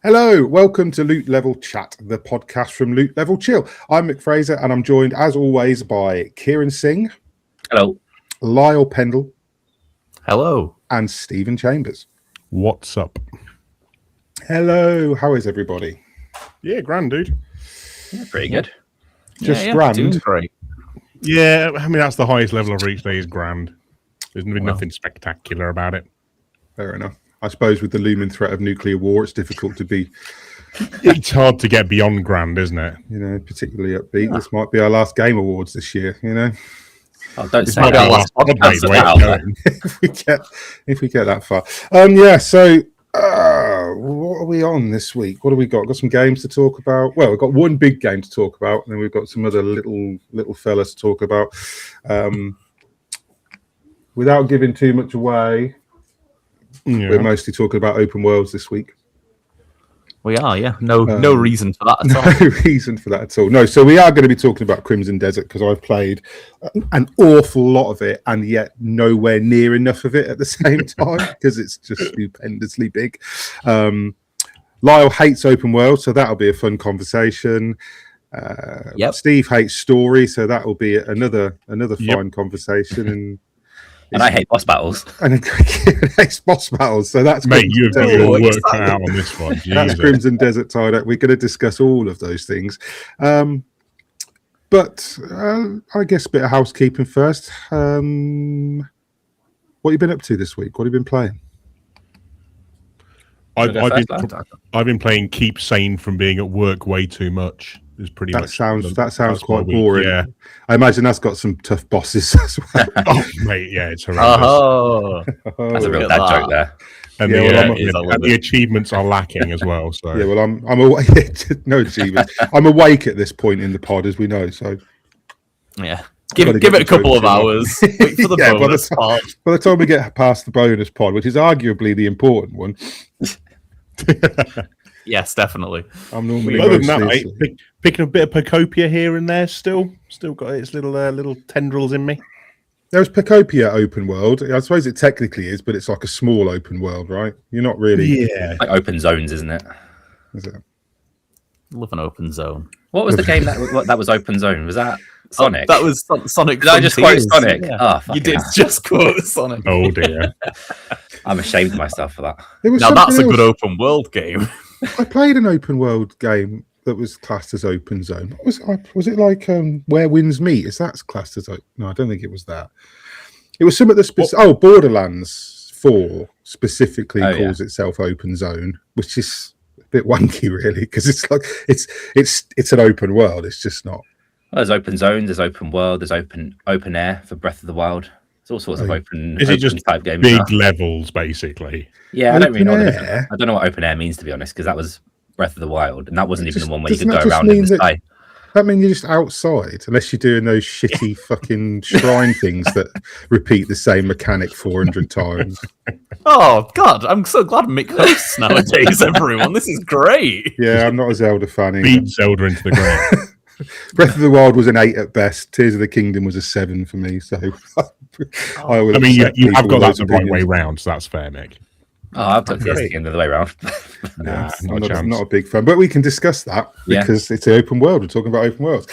Hello, welcome to Loot Level Chat, the podcast from Loot Level Chill. I'm Mick Fraser, and I'm joined, as always, by Kieran Singh. Hello. Lyle Pendle. Hello. And Stephen Chambers. What's up? Hello, how is everybody? Yeah, grand, dude. Yeah, pretty good. Just grand. Doing great. Yeah, I mean, that's the highest level I've reached today is grand. There's been nothing spectacular about it. Fair enough. I suppose with the looming threat of nuclear war, it's difficult to be... It's hard to get beyond grand, isn't it? You know, particularly upbeat. This might be our last Game Awards this year, you know? Oh, don't This say might be our that. last podcast That's where it's going. if we get that far. What are we on this week? What have we got? Got some games to talk about. Well, we've got one big game to talk about, and then we've got some other little fellas to talk about. Without giving too much away, we're mostly talking about open worlds this week. We are, yeah. No reason for that at all. No reason for that at all. No, so we are going to be talking about Crimson Desert because I've played an awful lot of it and yet nowhere near enough of it at the same time because it's just stupendously big. Lyle hates open world, so that'll be a fun conversation. Steve hates story, so that will be another fine conversation. And I hate boss battles. And hates boss battles, so that's Mate, you've got your work cut out on this one. That's Crimson Desert tied up. We're going to discuss all of those things. But I guess a bit of housekeeping first. What have you been up to this week? What have you been playing? I've been playing Keep Sane from being at work way too much. Is pretty much that sounds quite boring. Yeah, I imagine that's got some tough bosses as well. oh, mate, yeah, it's horrendous. That's a real dad joke there. And the achievements are lacking as well. So yeah, well, I'm awake. No achievements. I'm awake at this point in the pod, as we know. So yeah, give it a couple of hours. Wait for the bonus pod. By the time we get past the bonus pod, which is arguably the important one. Yes, definitely. I'm normally other than that, picking a bit of Pacopia here and there. Still got its little tendrils in me. There's Pacopia open world. I suppose it technically is, but it's like a small open world, right? You're not really. Yeah, like open zones, isn't it? Is it? Love an open zone. What was the game that was open zone? Was that Sonic? That was Sonic. Did I just quote Sonic? Yeah. Oh, you did just quote Sonic. Oh dear. I'm ashamed of myself for that. Now that's a good open world game. I played an open world game that was classed as open zone. Was it like Where Winds Meet? Is that classed as open? No, I don't think it was that. It was some of the Borderlands 4 specifically calls itself open zone, which is a bit wanky, really, because it's like it's an open world. It's just not. Well, there's open zones, there's open world, there's open air for Breath of the Wild. There's all sorts of open. Is it just type games? Big levels, basically? Yeah, I don't really know. I don't know what open air means, to be honest, because that was Breath of the Wild, and that wasn't even the one where you could go around in the sky. That means you're just outside, unless you're doing those shitty fucking shrine things that repeat the same mechanic 400 times. Oh, God, I'm so glad Mick hosts nowadays, everyone. This is great. Yeah, I'm not a Zelda fan either. Beat Zelda into the ground. Breath of the Wild was an 8 at best. Tears of the Kingdom was a 7 for me. So, I mean, you have got that the right way round, so that's fair, Nick. Oh, I've got Tears of the Kingdom the other way around. Nah, I'm not a big fan, but we can discuss that because it's an open world. We're talking about open worlds.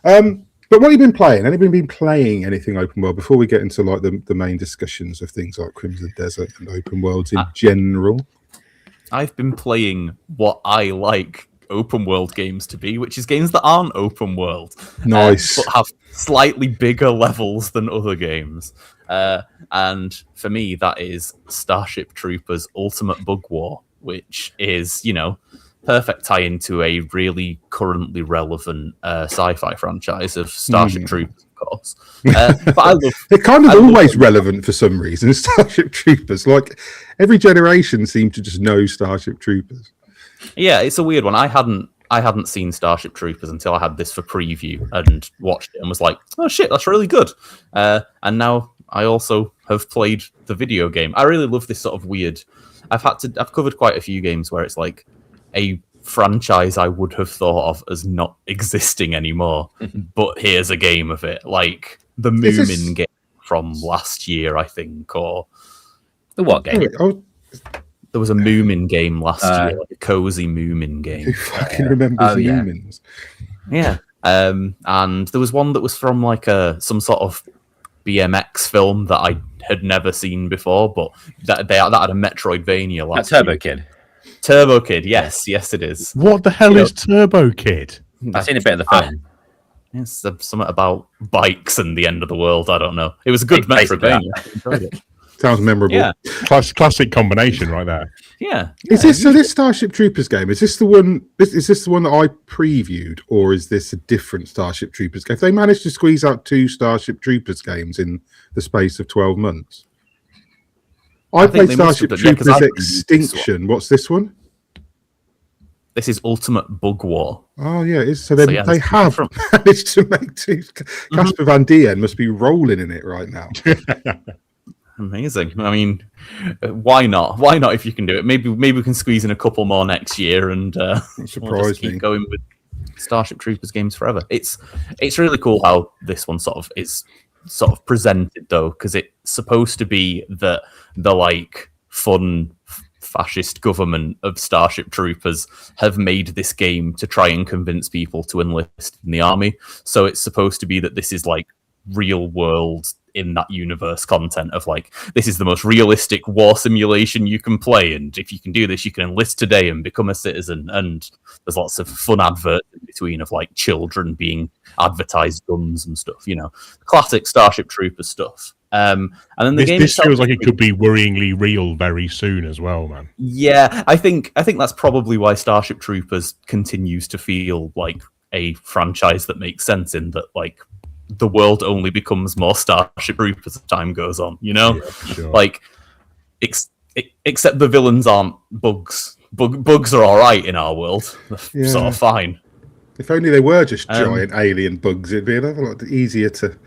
But what have you been playing? Anybody been playing anything open world before we get into like the main discussions of things like Crimson Desert and open worlds in general? I've been playing what I like open world games to be, which is games that aren't open world, nice, but have slightly bigger levels than other games. And for me, that is Starship Troopers Ultimate Bug War, which is, perfect tie into a really currently relevant sci-fi franchise of Starship Troopers, of course. But I love they're kind of always relevant for some reason. Starship Troopers, like every generation seemed to just know Starship Troopers. Yeah, it's a weird one. I hadn't seen Starship Troopers until I had this for preview and watched it and was like, oh shit, that's really good. And now I also have played the video game. I really love this sort of weird. I've covered quite a few games where it's like a franchise I would have thought of as not existing anymore, but here's a game of it, like the Moomin game from last year, I think, or the what game? There was a Moomin game last year, like a cozy Moomin game. Who fucking remembers the Moomins? Yeah. And there was one that was from like some sort of BMX film that I had never seen before, but that had a Metroidvania last Turbo year. Kid. Turbo Kid, yes, it is. What the hell is Turbo Kid? I've seen a bit of the film. It's something about bikes and the end of the world. I don't know. It was a good Metroidvania. I enjoyed it. Sounds memorable. Yeah. Classic combination right there. Yeah. Is this Starship Troopers game? Is this the one? Is this the one that I previewed, or is this a different Starship Troopers game? Have they managed to squeeze out 2 Starship Troopers games in the space of 12 months? I played Starship Troopers Extinction. What's this one? This is Ultimate Bug War. Oh yeah, it is. So they have managed to make 2. Casper Van Dien must be rolling in it right now. Amazing. I mean, why not? Why not if you can do it? Maybe we can squeeze in a couple more next year and we'll just keep going with Starship Troopers games forever. It's really cool how this one is presented though, because it's supposed to be the like fun fascist government of Starship Troopers have made this game to try and convince people to enlist in the army. So it's supposed to be that this is like real world in that universe content of like, this is the most realistic war simulation you can play, and if you can do this you can enlist today and become a citizen. And there's lots of fun adverts in between of like children being advertised guns and stuff, classic Starship Troopers stuff. And then the game this feels like it could be worryingly real very soon as well, man. Yeah, I think that's probably why Starship Troopers continues to feel like a franchise that makes sense, in that like the world only becomes more Starship Troopers as time goes on, Yeah, sure. Like except the villains aren't bugs. Bugs are all right in our world. They're sort of fine. If only they were just giant alien bugs, it'd be a lot easier to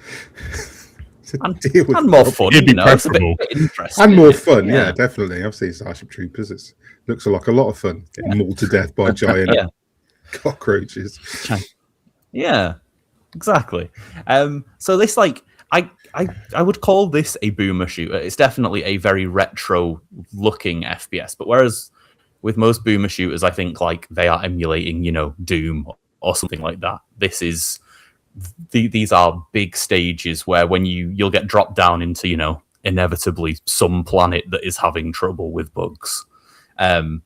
deal with. And more fun, It'd be preferable. It's a bit interesting. And more fun, yeah, definitely. I've seen Starship Troopers. It looks like a lot of fun. Getting mauled to death by giant cockroaches. Yeah, exactly. So this, like, I would call this a boomer shooter. It's definitely a very retro-looking FPS. But whereas with most boomer shooters, I think like they are emulating, Doom or something like that. This is these are big stages where when you'll get dropped down into, inevitably some planet that is having trouble with bugs, and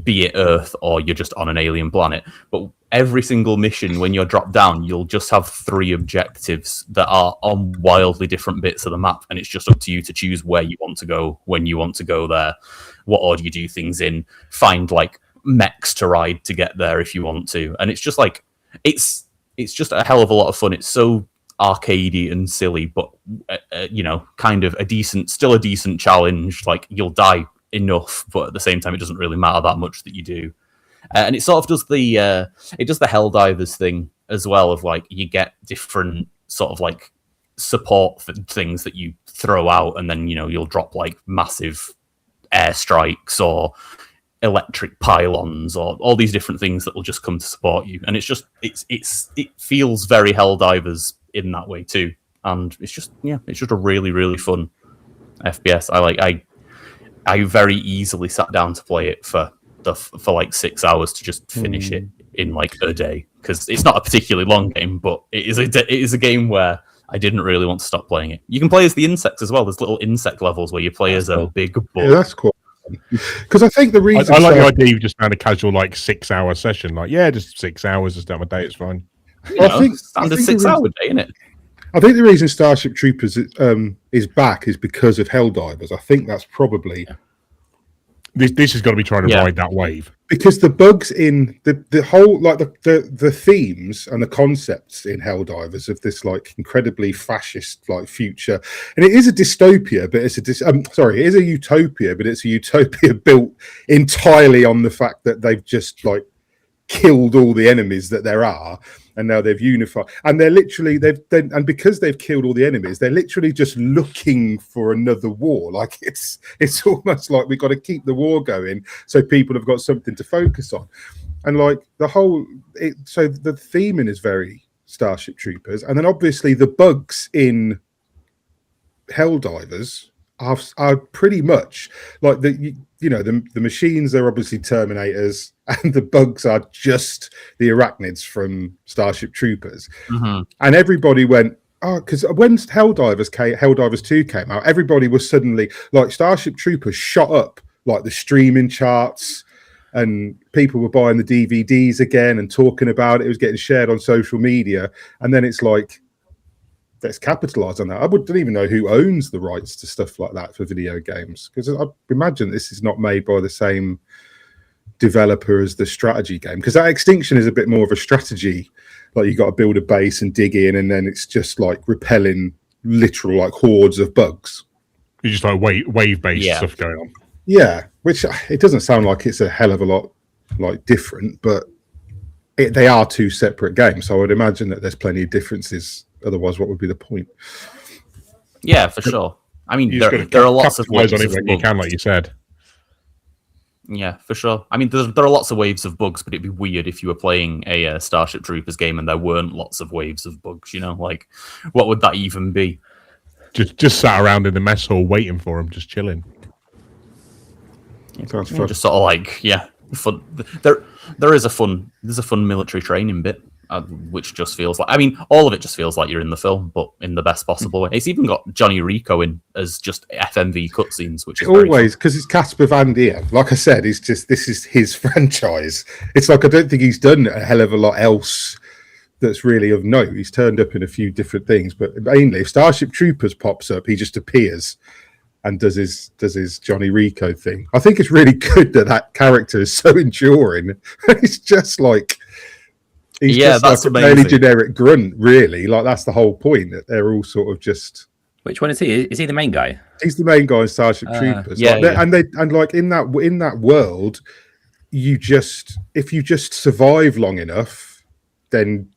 be it Earth or you're just on an alien planet. But every single mission, when you're dropped down, you'll just have 3 objectives that are on wildly different bits of the map, and it's just up to you to choose where you want to go, when you want to go there, what order you do things in, find like mechs to ride to get there if you want to. And it's just like it's just a hell of a lot of fun. It's so arcadey and silly, but kind of still a decent challenge. Like, you'll die enough, but at the same time it doesn't really matter that much that you do. And it sort of does the Helldivers thing as well, of like you get different sort of like support things that you throw out, and then you'll drop like massive airstrikes or electric pylons or all these different things that will just come to support you. And it's just it feels very Helldivers in that way too. And it's just a really, really fun FPS. I very easily sat down to play it for like 6 hours to just finish it in like a day, because it's not a particularly long game, but it is a game where I didn't really want to stop playing it. You can play as the insects as well. There's little insect levels where you play as a big bug. Yeah, that's cool. Because I think the reason I like the idea you've just found a casual like 6 hour session. Like, just 6 hours just out my day. It's fine. I think standard 6 hour day, isn't it? I think the reason Starship Troopers is back is because of Helldivers. I think that's probably this has got to be trying to ride that wave, because the bugs in the whole, like the themes and the concepts in Helldivers of this like incredibly fascist like future, and it is a dystopia, but it is a utopia, but it's a utopia built entirely on the fact that they've just like killed all the enemies that there are, and now they've unified, and they're literally and because they've killed all the enemies, they're literally just looking for another war. Like it's almost like we've got to keep the war going so people have got something to focus on. And like so the theming is very Starship Troopers, and then obviously the bugs in Helldivers are pretty much like the machines are obviously Terminators, and the bugs are just the arachnids from Starship Troopers. Mm-hmm. And everybody went, oh, because when Helldivers 2 came out, everybody was suddenly like, Starship Troopers shot up like the streaming charts, and people were buying the DVDs again and talking about it. It was getting shared on social media. And then it's like, let's capitalize on that. I wouldn't even know who owns the rights to stuff like that for video games, because I imagine this is not made by the same developer as the strategy game, because that Extinction is a bit more of a strategy. Like, you got to build a base and dig in, and then it's just like repelling literal like hordes of bugs. It's just like wave-based stuff going on. Yeah, which it doesn't sound like it's a hell of a lot like different, but they are two separate games. So I would imagine that there's plenty of differences. Otherwise, what would be the point? Yeah, for sure. I mean, there are lots of waves on it of when bugs. you can, like you said. Yeah, for sure. I mean, there are lots of waves of bugs, but it'd be weird if you were playing a Starship Troopers game and there weren't lots of waves of bugs. You know, like, what would that even be? Just sat around in the mess hall waiting for them, just chilling. Sounds fun. Just sort of like, fun. There's a fun military training bit, which just feels like, I mean, all of it just feels like you're in the film, but in the best possible way. It's even got Johnny Rico in as just FMV cutscenes, which is always, because it's Casper Van Dien. Like I said, this is his franchise. It's like, I don't think he's done a hell of a lot else that's really of note. He's turned up in a few different things, but mainly if Starship Troopers pops up, he just appears and does his Johnny Rico thing. I think it's really good that character is so enduring. It's just like, he's just that's like a amazing. fairly generic grunt, really. Like, that's the whole point, that they're all sort of just. Which one is he? Is he the main guy? He's the main guy in Starship Troopers. And like in that world, if you just survive long enough, then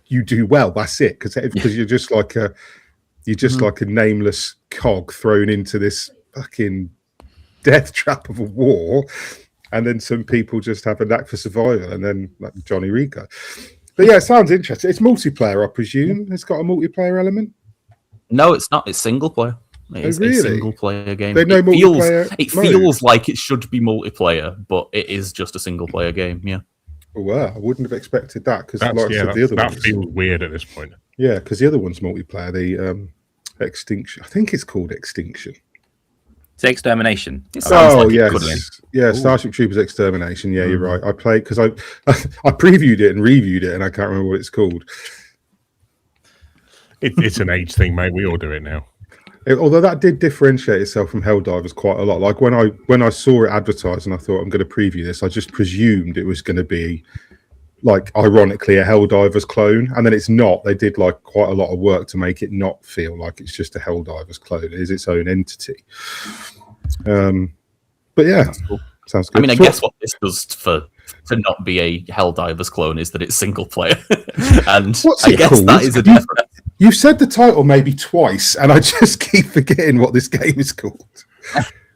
you do well. That's it, because you're just like a. You're just like a nameless cog thrown into this fucking death trap of a war, and then some people just have a knack for survival, and then like Johnny Rico. But yeah, it sounds interesting. It's multiplayer, I presume. It's got a multiplayer element. No, it's not. It's single player. It's really? a single player game. There's no multiplayer It feels like it should be multiplayer, but it is just a single player game. Yeah. Oh, wow, I wouldn't have expected that, because The other that feels weird at this point. Yeah, because the other one's multiplayer. The Extinction. I think it's called Extinction. It's Extermination. Yes. Starship Troopers Extermination. Yeah, you're right. I played because I previewed it and reviewed it, and I can't remember what it's called. It's an age thing, mate. We all do it now. Although that did differentiate itself from Helldivers quite a lot. Like when I saw it advertised and I thought, I'm going to preview this, I just presumed it was going to be like, ironically, a Helldivers clone, and then it's not. They did like quite a lot of work to make it not feel like it's just a Helldivers clone. It is its own entity. But yeah, cool. Sounds good. I mean, I guess what this does to not be a Helldivers clone is that it's single player, and What's I it guess called? that is a difference. You've said the title maybe twice, and I just keep forgetting what this game is called.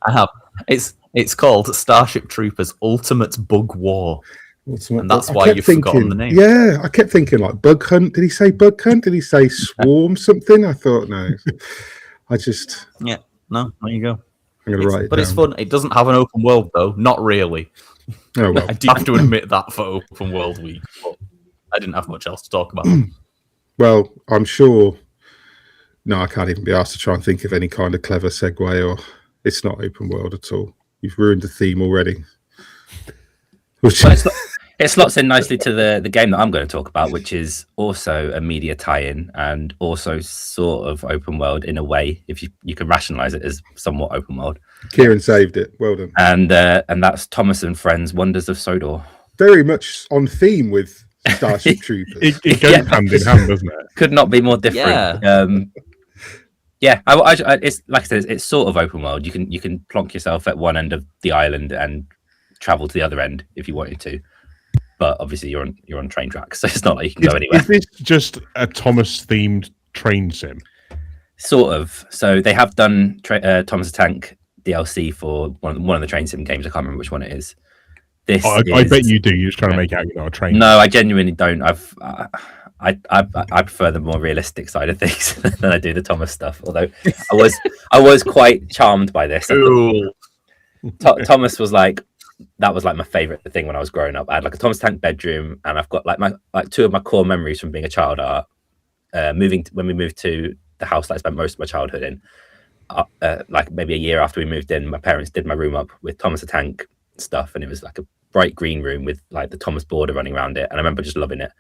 I have. It's called Starship Troopers Ultimate Bug War. And that's why you've forgotten the name. Yeah, I kept thinking like Bug Hunt. Did he say Bug Hunt? Did he say Swarm something? I thought no. Yeah, no, there you go. I'm gonna write it But down. it's fun. It doesn't have an open world though. Not really. Oh well. I do have to admit that for Open World Week, but I didn't have much else to talk about. Well, I'm sure. No, I can't even be asked to try and think of any kind of clever segue, or it's not open world at all. You've ruined the theme already. It slots in nicely to the game that I'm going to talk about, which is also a media tie-in and also sort of open world in a way, if you can rationalize it as somewhat open world. Kieran saved it. Well done. And that's Thomas and Friends: Wonders of Sodor. Very much on theme with Starship Troopers. It goes hand in hand, doesn't it? Could not be more different. Yeah. It's like I said, it's sort of open world. You can plonk yourself at one end of the island and travel to the other end if you wanted to. But obviously you're on train tracks, so it's not like you can go anywhere. Is this just a Thomas-themed train sim? Sort of. So they have done Thomas the Tank DLC for one of the train sim games. I can't remember which one it is. I bet you do. You're just trying to make out you're not a train. No, I genuinely don't. I prefer the more realistic side of things than I do the Thomas stuff. Although I was quite charmed by this. Thomas was like, that was like my favorite thing when I was growing up. I had like a Thomas Tank bedroom, and I've got like two of my core memories from being a child are when we moved to the house that I spent most of my childhood in. Like maybe a year after we moved in, my parents did my room up with Thomas the Tank stuff, and it was like a bright green room with like the Thomas border running around it, and I remember just loving it.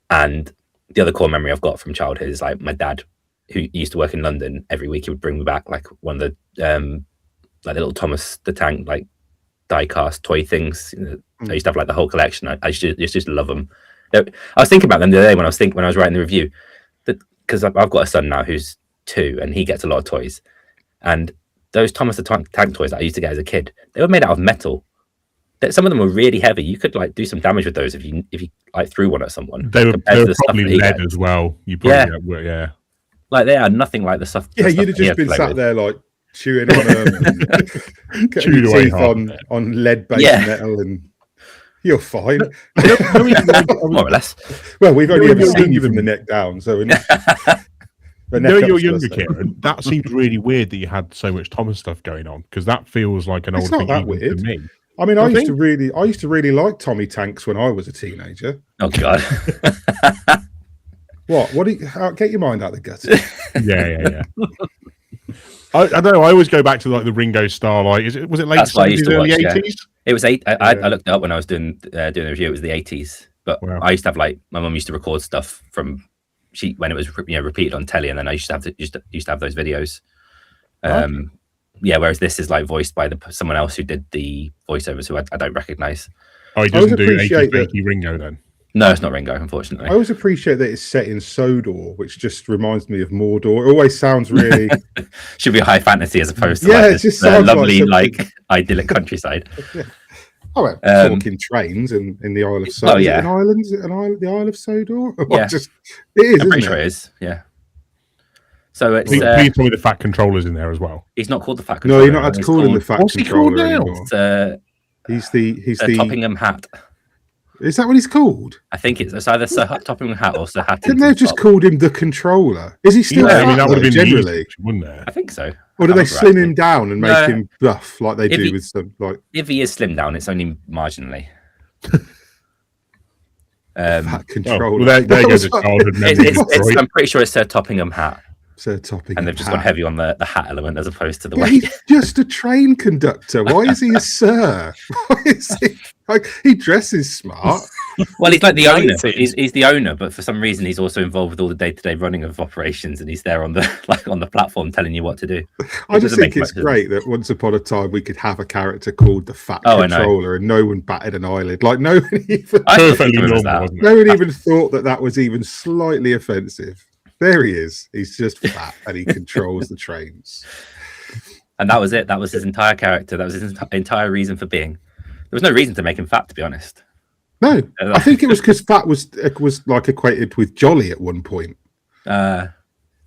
And the other core memory I've got from childhood is like my dad, who used to work in London, every week he would bring me back like one of the like the little Thomas the Tank like die-cast toy things. I used to have like the whole collection. I just love them. I was thinking about them the other day when I was writing the review, that because I've got a son now who's 2 and he gets a lot of toys, and those Thomas the Tank toys that I used to get as a kid, they were made out of metal. That some of them were really heavy. You could like do some damage with those if you like threw one at someone. They were probably lead as well. You probably yeah. Like they are nothing like the stuff. Yeah, you'd have just been sat there like chewing on them, getting your teeth on lead-based metal, and you're fine. More or less. Well, we've only ever seen you from the neck down, so. Knowing you're younger, Kieran, that seems really weird that you had so much Thomas stuff going on, because that feels like an old thing to me. I mean, I used to really like Tommy Tanks when I was a teenager. Oh God! What? Get your mind out the gutter. Yeah. I don't know. I always go back to like the Ringo Starr. Like, was it late 70s, early 80s? Yeah. It was I looked it up when I was doing the review. It was the 80s. But I used to have like my mum used to record stuff from when it was repeated on telly, and then I used to have those videos. Whereas this is like voiced by someone else who did the voiceovers, who I don't recognize. Oh, he doesn't do 80 Ringo then? No, it's not Ringo, unfortunately. I always appreciate that it's set in Sodor, which just reminds me of Mordor. It always sounds really should be high fantasy as opposed to like this lovely like idyllic countryside. Yeah. Oh, well, talking trains in the Isle of Sodor. Oh, yeah. An island? Is it the Isle of Sodor? Yeah. It is, I'm pretty isn't sure it is, yeah. So it's please tell me the fat controller's in there as well. He's not called the fat controller. No, you're not allowed to call him the fat controller anymore. He's the Toppingham Hat. Is that what he's called? I think it's either Sir Toppingham Hat or Sir Hat. Couldn't they have just called him the controller? Is he still fat, I mean, that would have been generally, wouldn't it? I think so. Or do they slim him down and make him buff like they do with some like? If he is slimmed down, it's only marginally. Fat controller. Well, there goes a childhood memory. I'm pretty sure it's Sir Toppingham Hat. Sir Toppingham, and they've just gone heavy on the hat element as opposed to the way. He's just a train conductor. Why is he a sir? Why is he like he dresses smart? Well, he's like the owner. He's the owner, but for some reason he's also involved with all the day-to-day running of operations, and he's there on the platform telling you what to do. I just think it's great that once upon a time we could have a character called the Fat Controller, and no one batted an eyelid. Like no one even thought that was even slightly offensive. There he is. He's just fat and he controls the trains. And that was it. That was his entire character. That was his entire reason for being. There was no reason to make him fat, to be honest. No, I think it was because fat was like equated with jolly at one point. Where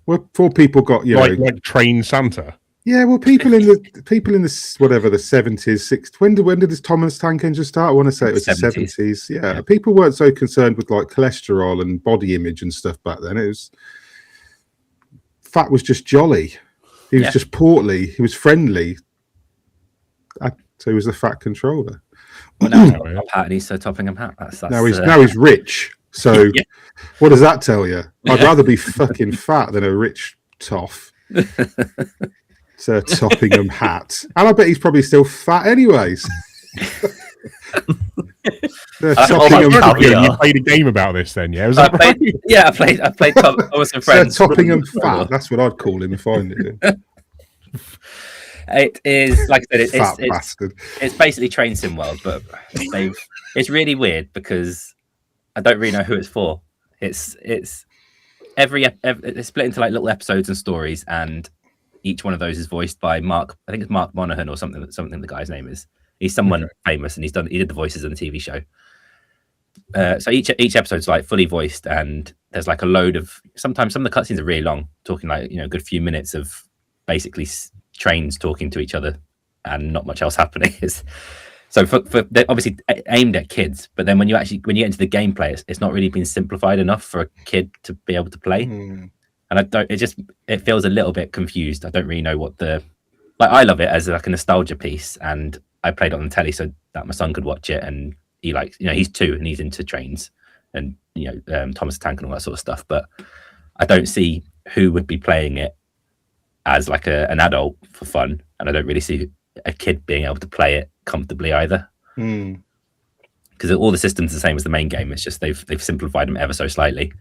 before people got like train Santa. Yeah, well, people in the whatever the 70s, 60s. When did this Thomas Tank Engine start? I want to say it was the 70s. Yeah, people weren't so concerned with like cholesterol and body image and stuff back then. It was fat was just jolly. He was just portly. He was friendly. So he was the Fat Controller. Well, now he's got a hat and he's Sir Toppingham Hat. Now he's rich. So what does that tell you? I'd rather be fucking fat than a rich toff. Sir Toppingham Hat. And I bet he's probably still fat anyways. You played a game about this then, yeah? I played Thomas and Friends. Sir Toppingham Fat. That's what I'd call him if I knew him. It is, like I said, it's basically Train Sim World, but it's really weird because I don't really know who it's for. It's it's split into like little episodes and stories, and each one of those is voiced by Mark. I think it's Mark Monaghan or something. The guy's name is. He's someone famous, and he did the voices on the TV show. So each episode's like fully voiced, and there's like a load of. Sometimes some of the cutscenes are really long, talking like a good few minutes of basically trains talking to each other, and not much else happening. So they're obviously aimed at kids, but then when you get into the gameplay, it's not really been simplified enough for a kid to be able to play. And it feels a little bit confused. I don't really know what I love it as like a nostalgia piece, and I played it on the telly so that my son could watch it, and he likes, he's 2 and he's into trains and Thomas the Tank and all that sort of stuff. But I don't see who would be playing it as like an adult for fun, and I don't really see a kid being able to play it comfortably either. Because all the systems are the same as the main game. It's just they've simplified them ever so slightly.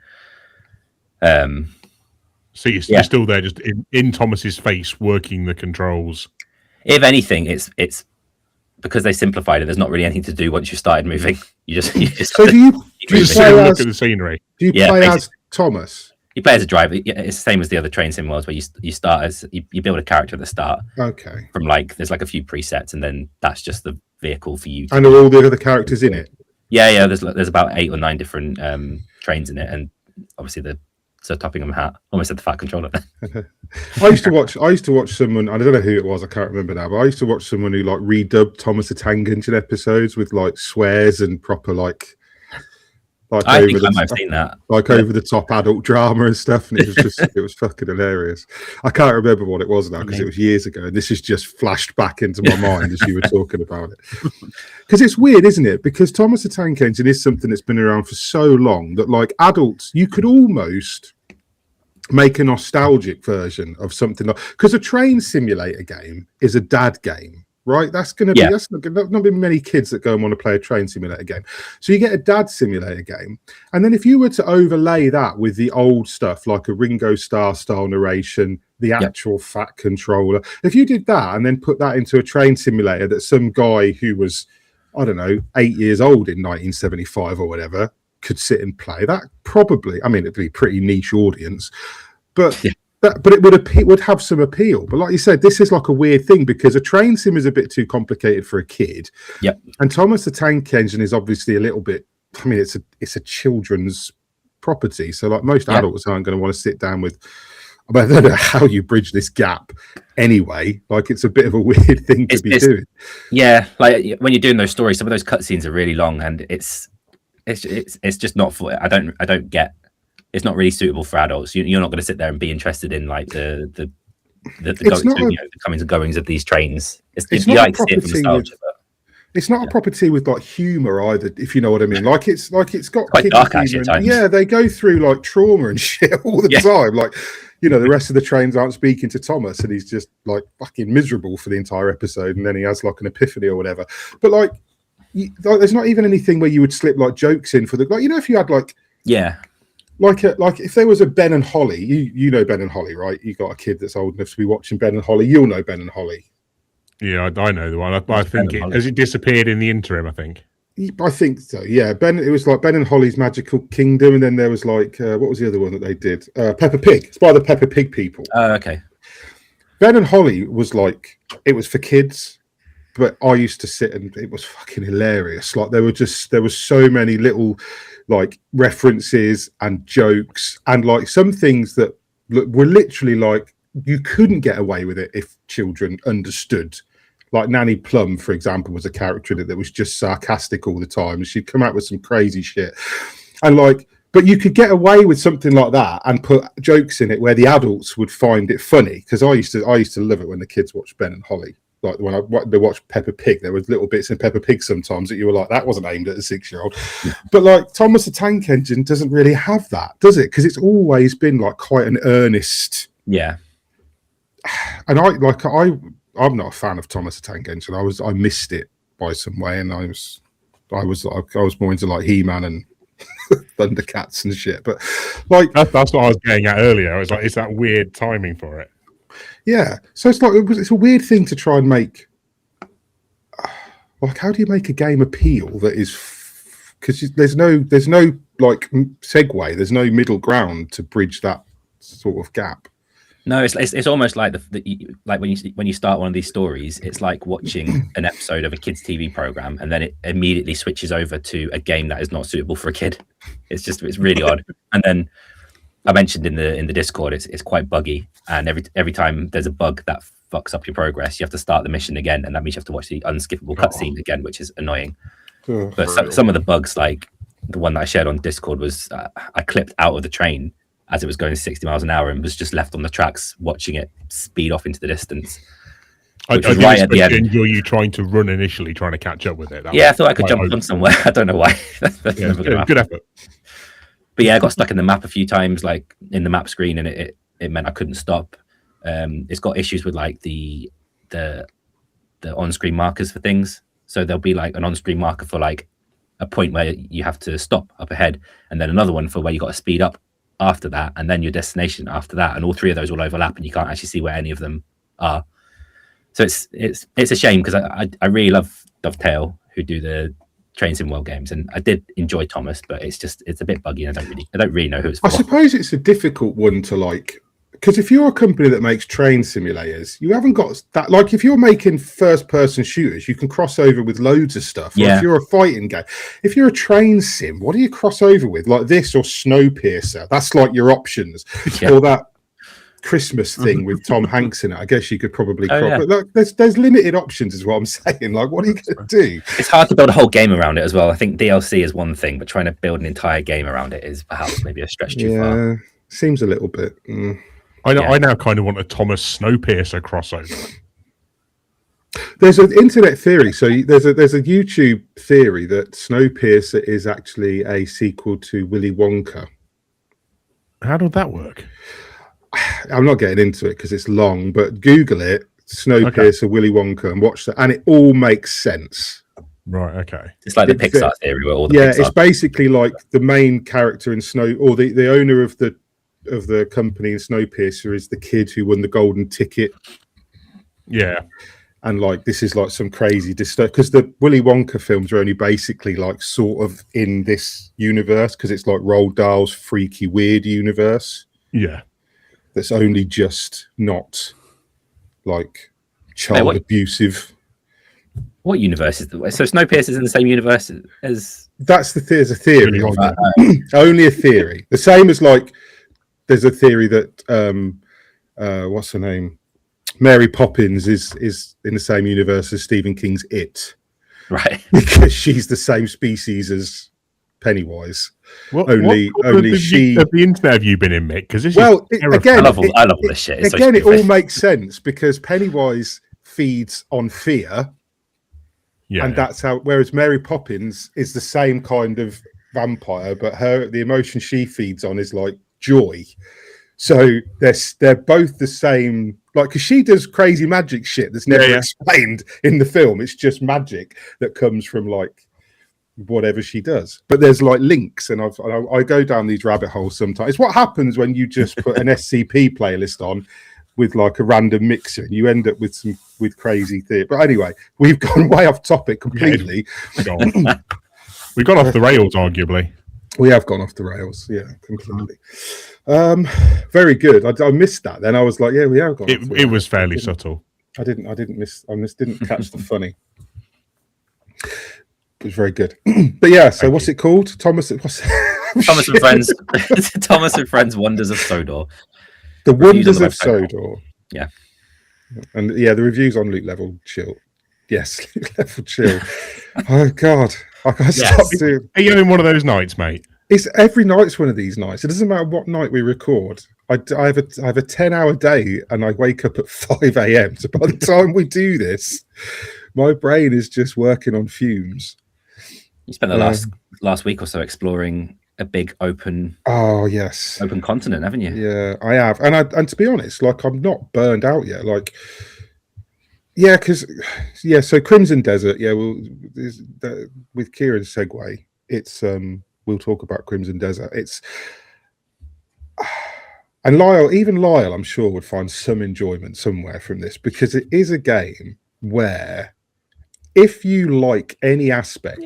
So you're still there, just in Thomas's face, working the controls. If anything, it's because they simplified it. There's not really anything to do once you started moving. You just. So do you play look at the scenery? Do you play as Thomas? You play as a driver. It's the same as the other train sim worlds, where you start as you build a character at the start. Okay. From there's like a few presets, and then that's just the vehicle for you. And are all the other characters in it? Yeah. There's about 8 or 9 different trains in it, and obviously the Sir Toppingham hat. Almost said the Fat Controller. I used to watch someone. I don't know who it was. I can't remember now. But I used to watch someone who like redubbed Thomas the Tank Engine episodes with like swears and proper like I think I might have seen that. Over the top adult drama and stuff, and it was just it was fucking hilarious. I can't remember what it was now because it was years ago, and this has just flashed back into my mind as you were talking about it. Because it's weird, isn't it? Because Thomas the Tank Engine is something that's been around for so long that like adults, you could almost make a nostalgic version of something like, because a train simulator game is a dad game. Right, that's going to be. That's not be many kids that go and want to play a train simulator game. So you get a dad simulator game, and then if you were to overlay that with the old stuff like a Ringo Starr style narration, the actual Fat Controller, if you did that and then put that into a train simulator that some guy who was, I don't know, 8 years old in 1975 or whatever could sit and play, that probably, I mean, it'd be a pretty niche audience, but. But it would have some appeal. But like you said, this is like a weird thing because a train sim is a bit too complicated for a kid. Yep. And Thomas the Tank Engine is obviously a little bit. I mean, it's a children's property, so like most adults aren't going to want to sit down with. I don't know how you bridge this gap. Anyway, like it's a bit of a weird thing to be doing. Yeah, like when you're doing those stories, some of those cutscenes are really long, and it's just not for. I don't get. It's not really suitable for adults. You're not going to sit there and be interested in like the comings and goings of these trains. It's not a property with like humor either, if you know what I mean. Like it's got quite dark actually at times. Yeah, they go through like trauma and shit all the time. Like, the rest of the trains aren't speaking to Thomas, and he's just like fucking miserable for the entire episode, and then he has like an epiphany or whatever. But like there's not even anything where you would slip like jokes in for the like. If you had like Like if there was a Ben and Holly, you know Ben and Holly, right? You got a kid that's old enough to be watching Ben and Holly. You'll know Ben and Holly. Yeah, I know the one. I think has it disappeared in the interim? I think so. Yeah, it was like Ben and Holly's Magical Kingdom, and then there was like what was the other one that they did? Peppa Pig. It's by the Peppa Pig people. Oh, okay. Ben and Holly was like it was for kids, but I used to sit and it was fucking hilarious. Like there was so many little like references and jokes and like some things that were literally like you couldn't get away with it if children understood. Like Nanny Plum, for example, was a character in it that was just sarcastic all the time, and she'd come out with some crazy shit. And like, but you could get away with something like that and put jokes in it where the adults would find it funny. Because I used to love it when the kids watched Ben and Holly. Like when they watched Peppa Pig, there was little bits in Peppa Pig sometimes that you were like, that wasn't aimed at a 6-year-old. But like Thomas the Tank Engine doesn't really have that, does it? Because it's always been like quite an earnest. Yeah. And I'm not a fan of Thomas the Tank Engine. I missed it by some way, and I was more into like He-Man and Thundercats and shit. But like that's what I was getting at earlier. I was like, it's that weird timing for it. Yeah, so it's like it's a weird thing to try and make. Like, how do you make a game appeal that is? Because there's no like segue. There's no middle ground to bridge that sort of gap. No, it's almost like like when you start one of these stories, it's like watching an episode of a kids' TV program, and then it immediately switches over to a game that is not suitable for a kid. It's really odd, and then I mentioned in the Discord, it's quite buggy, and every time there's a bug that fucks up your progress, you have to start the mission again, and that means you have to watch the unskippable cutscene again, which is annoying. But some of the bugs, like the one that I shared on Discord, was I clipped out of the train as it was going 60 miles an hour and was just left on the tracks watching it speed off into the distance. I didn't right at the end. enjoy you trying to run initially, trying to catch up with it. I thought I could jump on somewhere. I don't know why. That's never gonna good effort. But yeah, I got stuck in the map a few times, like in the map screen, and it meant I couldn't stop. It's got issues with like the on-screen markers for things. So there'll be like an on-screen marker for like a point where you have to stop up ahead, and then another one for where you got to speed up after that, and then your destination after that, and all three of those will overlap, and you can't actually see where any of them are. So it's a shame, because I really love Dovetail, who do the Train Sim World games, and I did enjoy Thomas, but it's a bit buggy, and I don't really know who it's for. I suppose it's a difficult one to like, because if you're a company that makes train simulators, you haven't got that. Like, if you're making first-person shooters, you can cross over with loads of stuff. Or if you're a fighting game, if you're a train sim, what do you cross over with? Like this or Snowpiercer? That's like your options. Or that Christmas thing with Tom Hanks in it. I guess you could probably but look, there's limited options, is what I'm saying. Like, what are you going to do? It's hard to build a whole game around it as well. I think DLC is one thing, but trying to build an entire game around it is perhaps maybe a stretch too far. Seems a little bit. I now kind of want a Thomas Snowpiercer crossover. There's an internet theory. So there's a YouTube theory that Snowpiercer is actually a sequel to Willy Wonka. How did that work? I'm not getting into it because it's long, but Google it, Snowpiercer, Willy Wonka, and watch that, and it all makes sense. Right, okay. It's like the Pixar theory where all the Pixar... it's basically like the main character in Snow, or the owner of the company in Snowpiercer is the kid who won the golden ticket. Yeah. And like this is like some crazy because the Willy Wonka films are only basically like sort of in this universe, because it's like Roald Dahl's freaky weird universe. Yeah. That's only just not like child abusive. What universe is so Snowpiercer is in the same universe as? There's a theory. Only a theory. The same as like there's a theory that what's her name? Mary Poppins is in the same universe as Stephen King's It. Right. Because she's the same species Pennywise. What only she. The internet have you been in, Mick? Because again, I love all this shit. It's again, it all makes sense because Pennywise feeds on fear, and that's how. Whereas Mary Poppins is the same kind of vampire, but the emotion she feeds on is like joy. So they're both the same. Like, because she does crazy magic shit that's never explained in the film. It's just magic that comes from like whatever she does, but there's like links, and I go down these rabbit holes sometimes. It's what happens when you just put an SCP playlist on with like a random mixer, and you end up with crazy theory. But anyway, we've gone way off topic completely. We've gone off the rails, arguably. We have gone off the rails, completely. Very good. I missed that. Then I was like, we have gone. It was fairly subtle. I didn't catch the funny. It was very good. But so what's it called? Thomas and Friends. Thomas and Friends Wonders of Sodor. The Wonders of Sodor. Yeah. And the reviews on Loot Level Chill. Yes, Loot Level Chill. Oh God. I can't stop doing. Are you having one of those nights, mate? It's every night's one of these nights. It doesn't matter what night we record. I have a 10-hour day, and I wake up at 5 a.m. So by the time we do this, my brain is just working on fumes. You spent the last week or so exploring a big open continent, haven't you? Yeah, I have. And to be honest, like, I'm not burned out yet. Like, so Crimson Desert, with Kieran's segue, it's we'll talk about Crimson Desert. It's and Lyle, I'm sure, would find some enjoyment somewhere from this, because it is a game where if you like any aspect,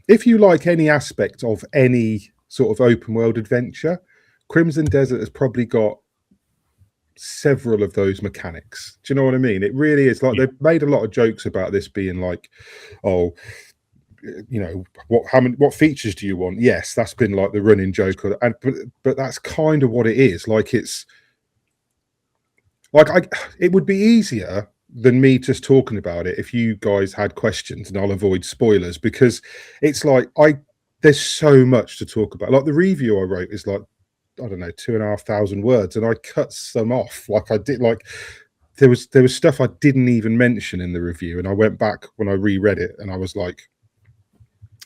if you like any aspect of any sort of open world adventure, Crimson Desert has probably got several of those mechanics. Do you know what I mean? It really is like they've made a lot of jokes about this being like, you know, what features do you want? Yes, that's been like the running joke, but that's kind of what it is. Like it's like it would be easier than me just talking about it if you guys had questions, and I'll avoid spoilers, because it's like there's so much to talk about. Like the review I wrote is like, I don't know, 2,500 words, and I cut some off. Like I did, like there was stuff I didn't even mention in the review, and I went back when I reread it, and I was like,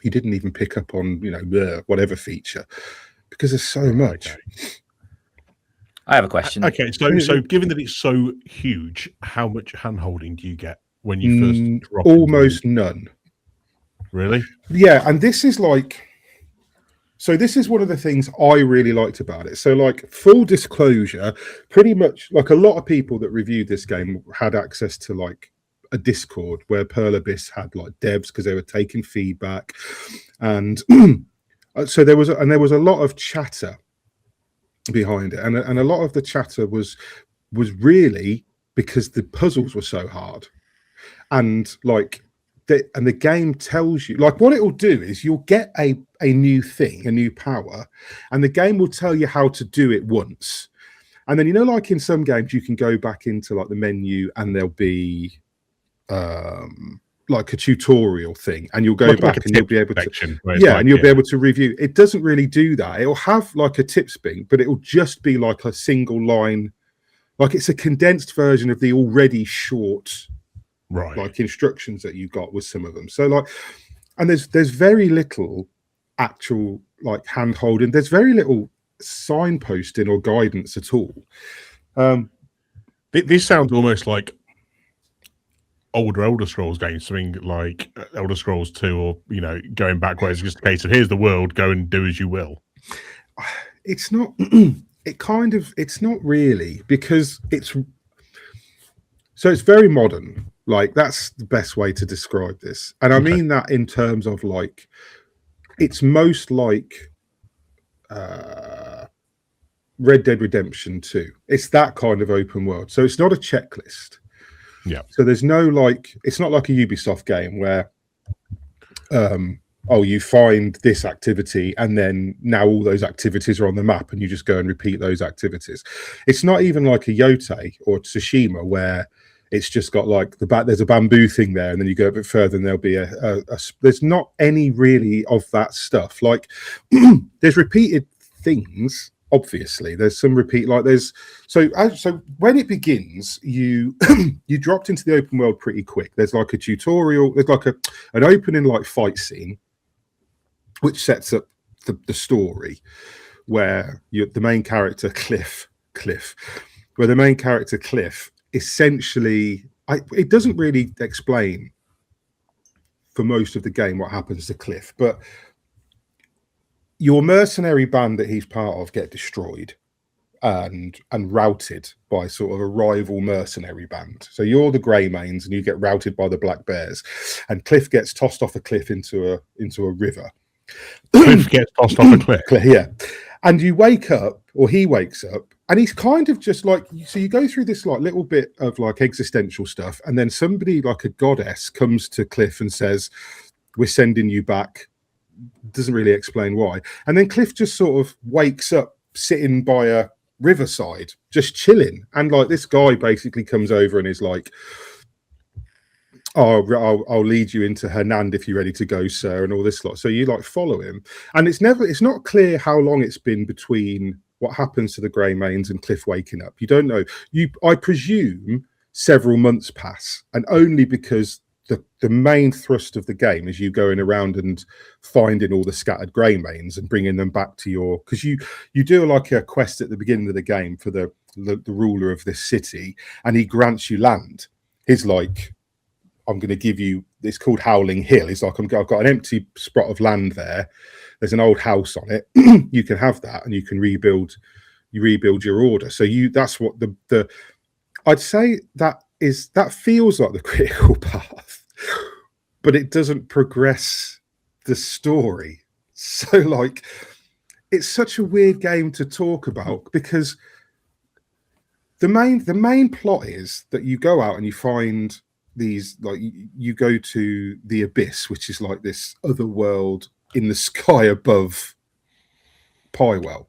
you didn't even pick up on, you know, whatever feature, because there's so much. Okay. I have a question. Okay, so given that it's so huge, how much hand-holding do you get when you first drop almost none. Really? Yeah, and this is like, so this is one of the things I really liked about it. So like, full disclosure, pretty much like a lot of people that reviewed this game had access to like a Discord where Pearl Abyss had like devs, because they were taking feedback, and so there was a lot of chatter behind it, and a lot of the chatter was really because the puzzles were so hard, and like the game tells you, like, what it will do is you'll get a new thing, a new power, and the game will tell you how to do it once, and then, you know, like in some games you can go back into like the menu and there'll be like a tutorial thing, and you'll go back and you'll be able to, and you'll be able to review. It doesn't really do that. It'll have like a tips thing, but it'll just be like a single line, like it's a condensed version of the already short, like instructions that you got with some of them. So like, and there's very little actual like hand holding. There's very little signposting or guidance at all. This sounds almost like older Elder Scrolls games, something like Elder Scrolls 2, or, you know, going back where it's just a case of here's the world, go and do as you will. It's not. It's not really, because it's very modern. Like, that's the best way to describe this, and I mean that in terms of like, it's most like Red Dead Redemption 2. It's that kind of open world. So it's not a checklist. Yeah. So there's no like, it's not like a Ubisoft game where, you find this activity and then now all those activities are on the map and you just go and repeat those activities. It's not even like a Yote or Tsushima where it's just got like there's a bamboo thing there, and then you go a bit further and there'll be a there's not any really of that stuff. Like there's repeated things. Obviously, there's some repeat, like there's so when it begins, you you dropped into the open world pretty quick. There's like a tutorial, there's like an opening like fight scene, which sets up the story, where the main character Cliff, where the main character Cliff essentially, it doesn't really explain for most of the game what happens to Cliff, but your mercenary band that he's part of get destroyed and routed by sort of a rival mercenary band. So you're the Greymanes and you get routed by the Black Bears, and Cliff gets tossed off a cliff into a river. Cliff gets tossed off a cliff. Yeah. And you wake up, or he wakes up, and he's kind of just like, so you go through this like little bit of like existential stuff, and then somebody like a goddess comes to Cliff and says, we're sending you back. Doesn't really explain why. And then Cliff just sort of wakes up sitting by a riverside, just chilling. And like this guy basically comes over and is like, oh, I'll lead you into Hernand if you're ready to go, sir, and all this lot. So you like follow him. And it's not clear how long it's been between what happens to the Greymanes and Cliff waking up. You don't know. I presume several months pass, and only because the main thrust of the game is you going around and finding all the scattered Greymanes and bringing them back to your, because you do like a quest at the beginning of the game for the ruler of this city, and he grants you land. He's like, I'm going to give you, it's called Howling Hill. He's like, I've got an empty spot of land there. There's an old house on it. You can have that, and you can rebuild your order. So that's what the I'd say that feels like the critical path, but it doesn't progress the story. So like, it's such a weird game to talk about, because the main plot is that you go out and you find these, like you go to the abyss, which is like this other world in the sky above Pywell.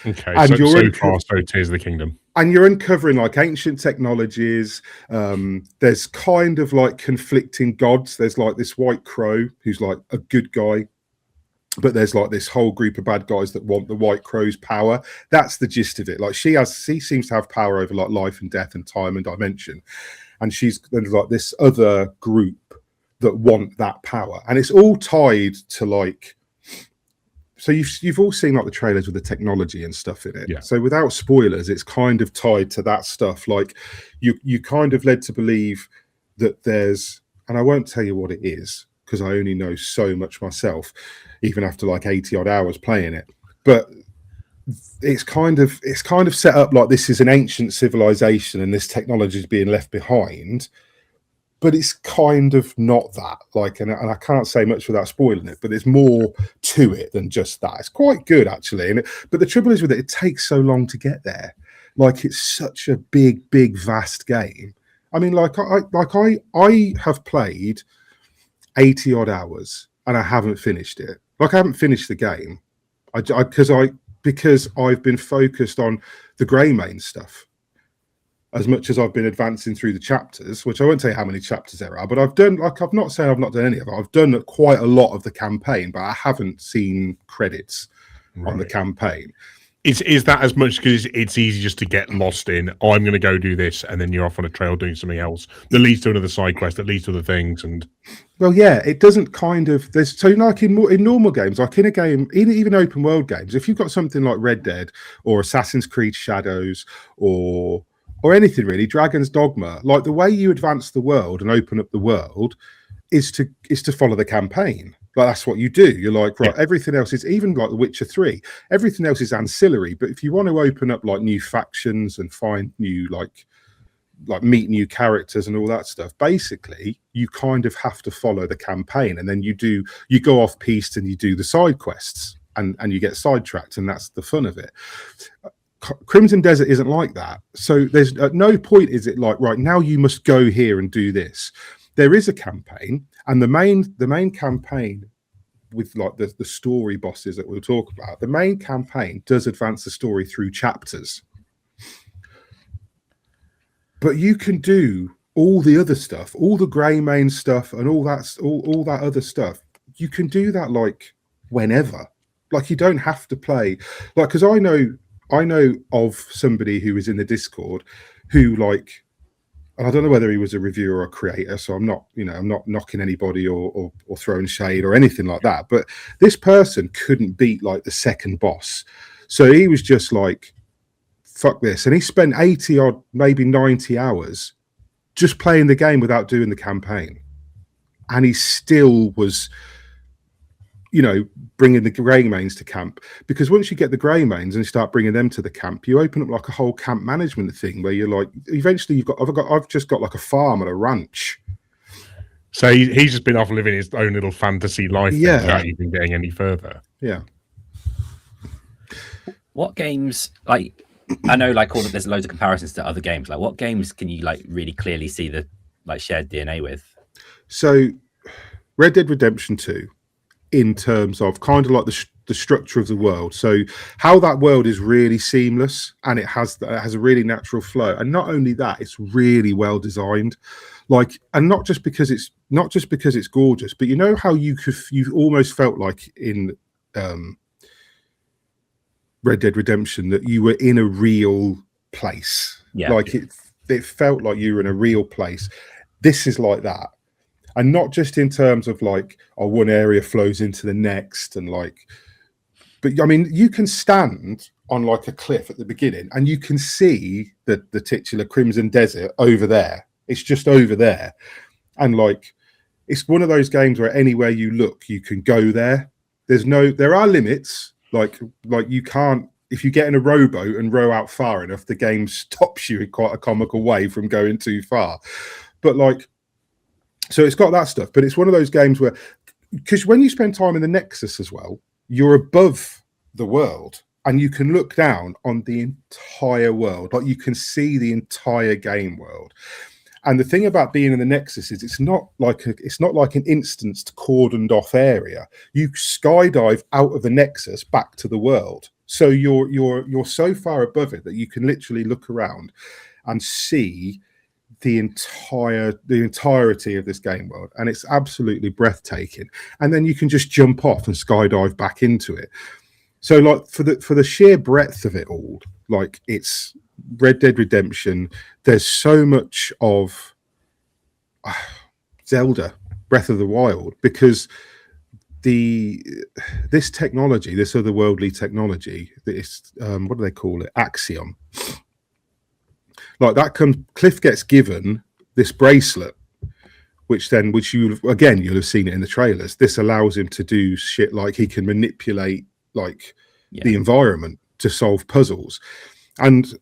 Okay, And so far, so Tears of the Kingdom. And you're uncovering like ancient technologies. There's kind of like conflicting gods. There's like this white crow who's like a good guy, but there's like this whole group of bad guys that want the white crow's power. That's the gist of it. Like she seems to have power over like life and death and time and dimension, and there's like this other group that want that power, and it's all tied to like. So you've all seen like the trailers with the technology and stuff in it. Yeah. So without spoilers, it's kind of tied to that stuff. Like you kind of led to believe that there's, and I won't tell you what it is because I only know so much myself, even after like 80 odd hours playing it. But it's kind of set up like this is an ancient civilization and this technology is being left behind. But it's kind of not that, like, and I can't say much without spoiling it, but there's more to it than just that. It's quite good, actually. But the trouble is with it takes so long to get there. Like, it's such a big, vast game. I mean, I have played 80 odd hours and I haven't finished it. Like, I haven't finished the game because I've been focused on the Greymane stuff. As much as I've been advancing through the chapters, which I won't tell you how many chapters there are, but I've done, like, I've not said I've not done any of it. I've done quite a lot of the campaign, but I haven't seen credits on the campaign. Is that as much because it's easy just to get lost in, oh, I'm going to go do this, and then you're off on a trail doing something else that leads to another side quest, that leads to other things, and well, yeah, it doesn't kind of. There's so like in normal games, like in a game, even open world games, if you've got something like Red Dead or Assassin's Creed Shadows or anything really, Dragon's Dogma, like the way you advance the world and open up the world is to follow the campaign. Like that's what you do. You're like, right, everything else is, even like The Witcher 3, everything else is ancillary. But if you want to open up like new factions and find new like meet new characters and all that stuff, basically you kind of have to follow the campaign, and then you go off piste and you do the side quests and you get sidetracked, and that's the fun of it. Crimson Desert isn't like that. So there's at no point is it like, right, now you must go here and do this. There is a campaign, and the main campaign with like the story bosses that we'll talk about, the main campaign does advance the story through chapters. But you can do all the other stuff, all the Greymane stuff and all that other stuff. You can do that like whenever. Like you don't have to play, like, because I know of somebody who was in the Discord who, like, and I don't know whether he was a reviewer or a creator, so I'm not knocking anybody or throwing shade or anything like that. But this person couldn't beat like the second boss. So he was just like, fuck this. And he spent 80 odd, maybe 90 hours just playing the game without doing the campaign. And he still was, bringing the Greymanes to camp, because once you get the Greymanes and you start bringing them to the camp, you open up like a whole camp management thing where you're like, eventually I've just got like a farm and a ranch. So he's just been off living his own little fantasy life without even getting any further. Yeah. What games, like, I know like there's loads of comparisons to other games. Like, what games can you like really clearly see the like shared DNA with? So Red Dead Redemption 2, in terms of kind of like the structure of the world, so how that world is really seamless and it has a really natural flow, and not only that, it's really well designed, like, and not just because it's gorgeous, but you know how you almost felt like in Red Dead Redemption that you were in a real place. Like it felt like you were in a real place. This is like that. And not just in terms of like, one area flows into the next, and like, but I mean, you can stand on like a cliff at the beginning and you can see the titular Crimson Desert over there. It's just over there. And like, it's one of those games where anywhere you look, you can go there. There are limits. Like you can't, if you get in a rowboat and row out far enough, the game stops you in quite a comical way from going too far. But like, so it's got that stuff, but it's one of those games where, because when you spend time in the Nexus as well, you're above the world and you can look down on the entire world. Like you can see the entire game world. And the thing about being in the Nexus is it's not like an instanced cordoned off area. You skydive out of the Nexus back to the world. So you're so far above it that you can literally look around and see the entirety of this game world, and it's absolutely breathtaking. And then you can just jump off and skydive back into it. So like for the sheer breadth of it all, like it's Red Dead Redemption, there's so much of Zelda Breath of the Wild, because this technology, this otherworldly technology, this what do they call it, Axiom, like that Cliff gets given this bracelet, which you'll have seen it in the trailers. This allows him to do shit like he can manipulate like the environment to solve puzzles. And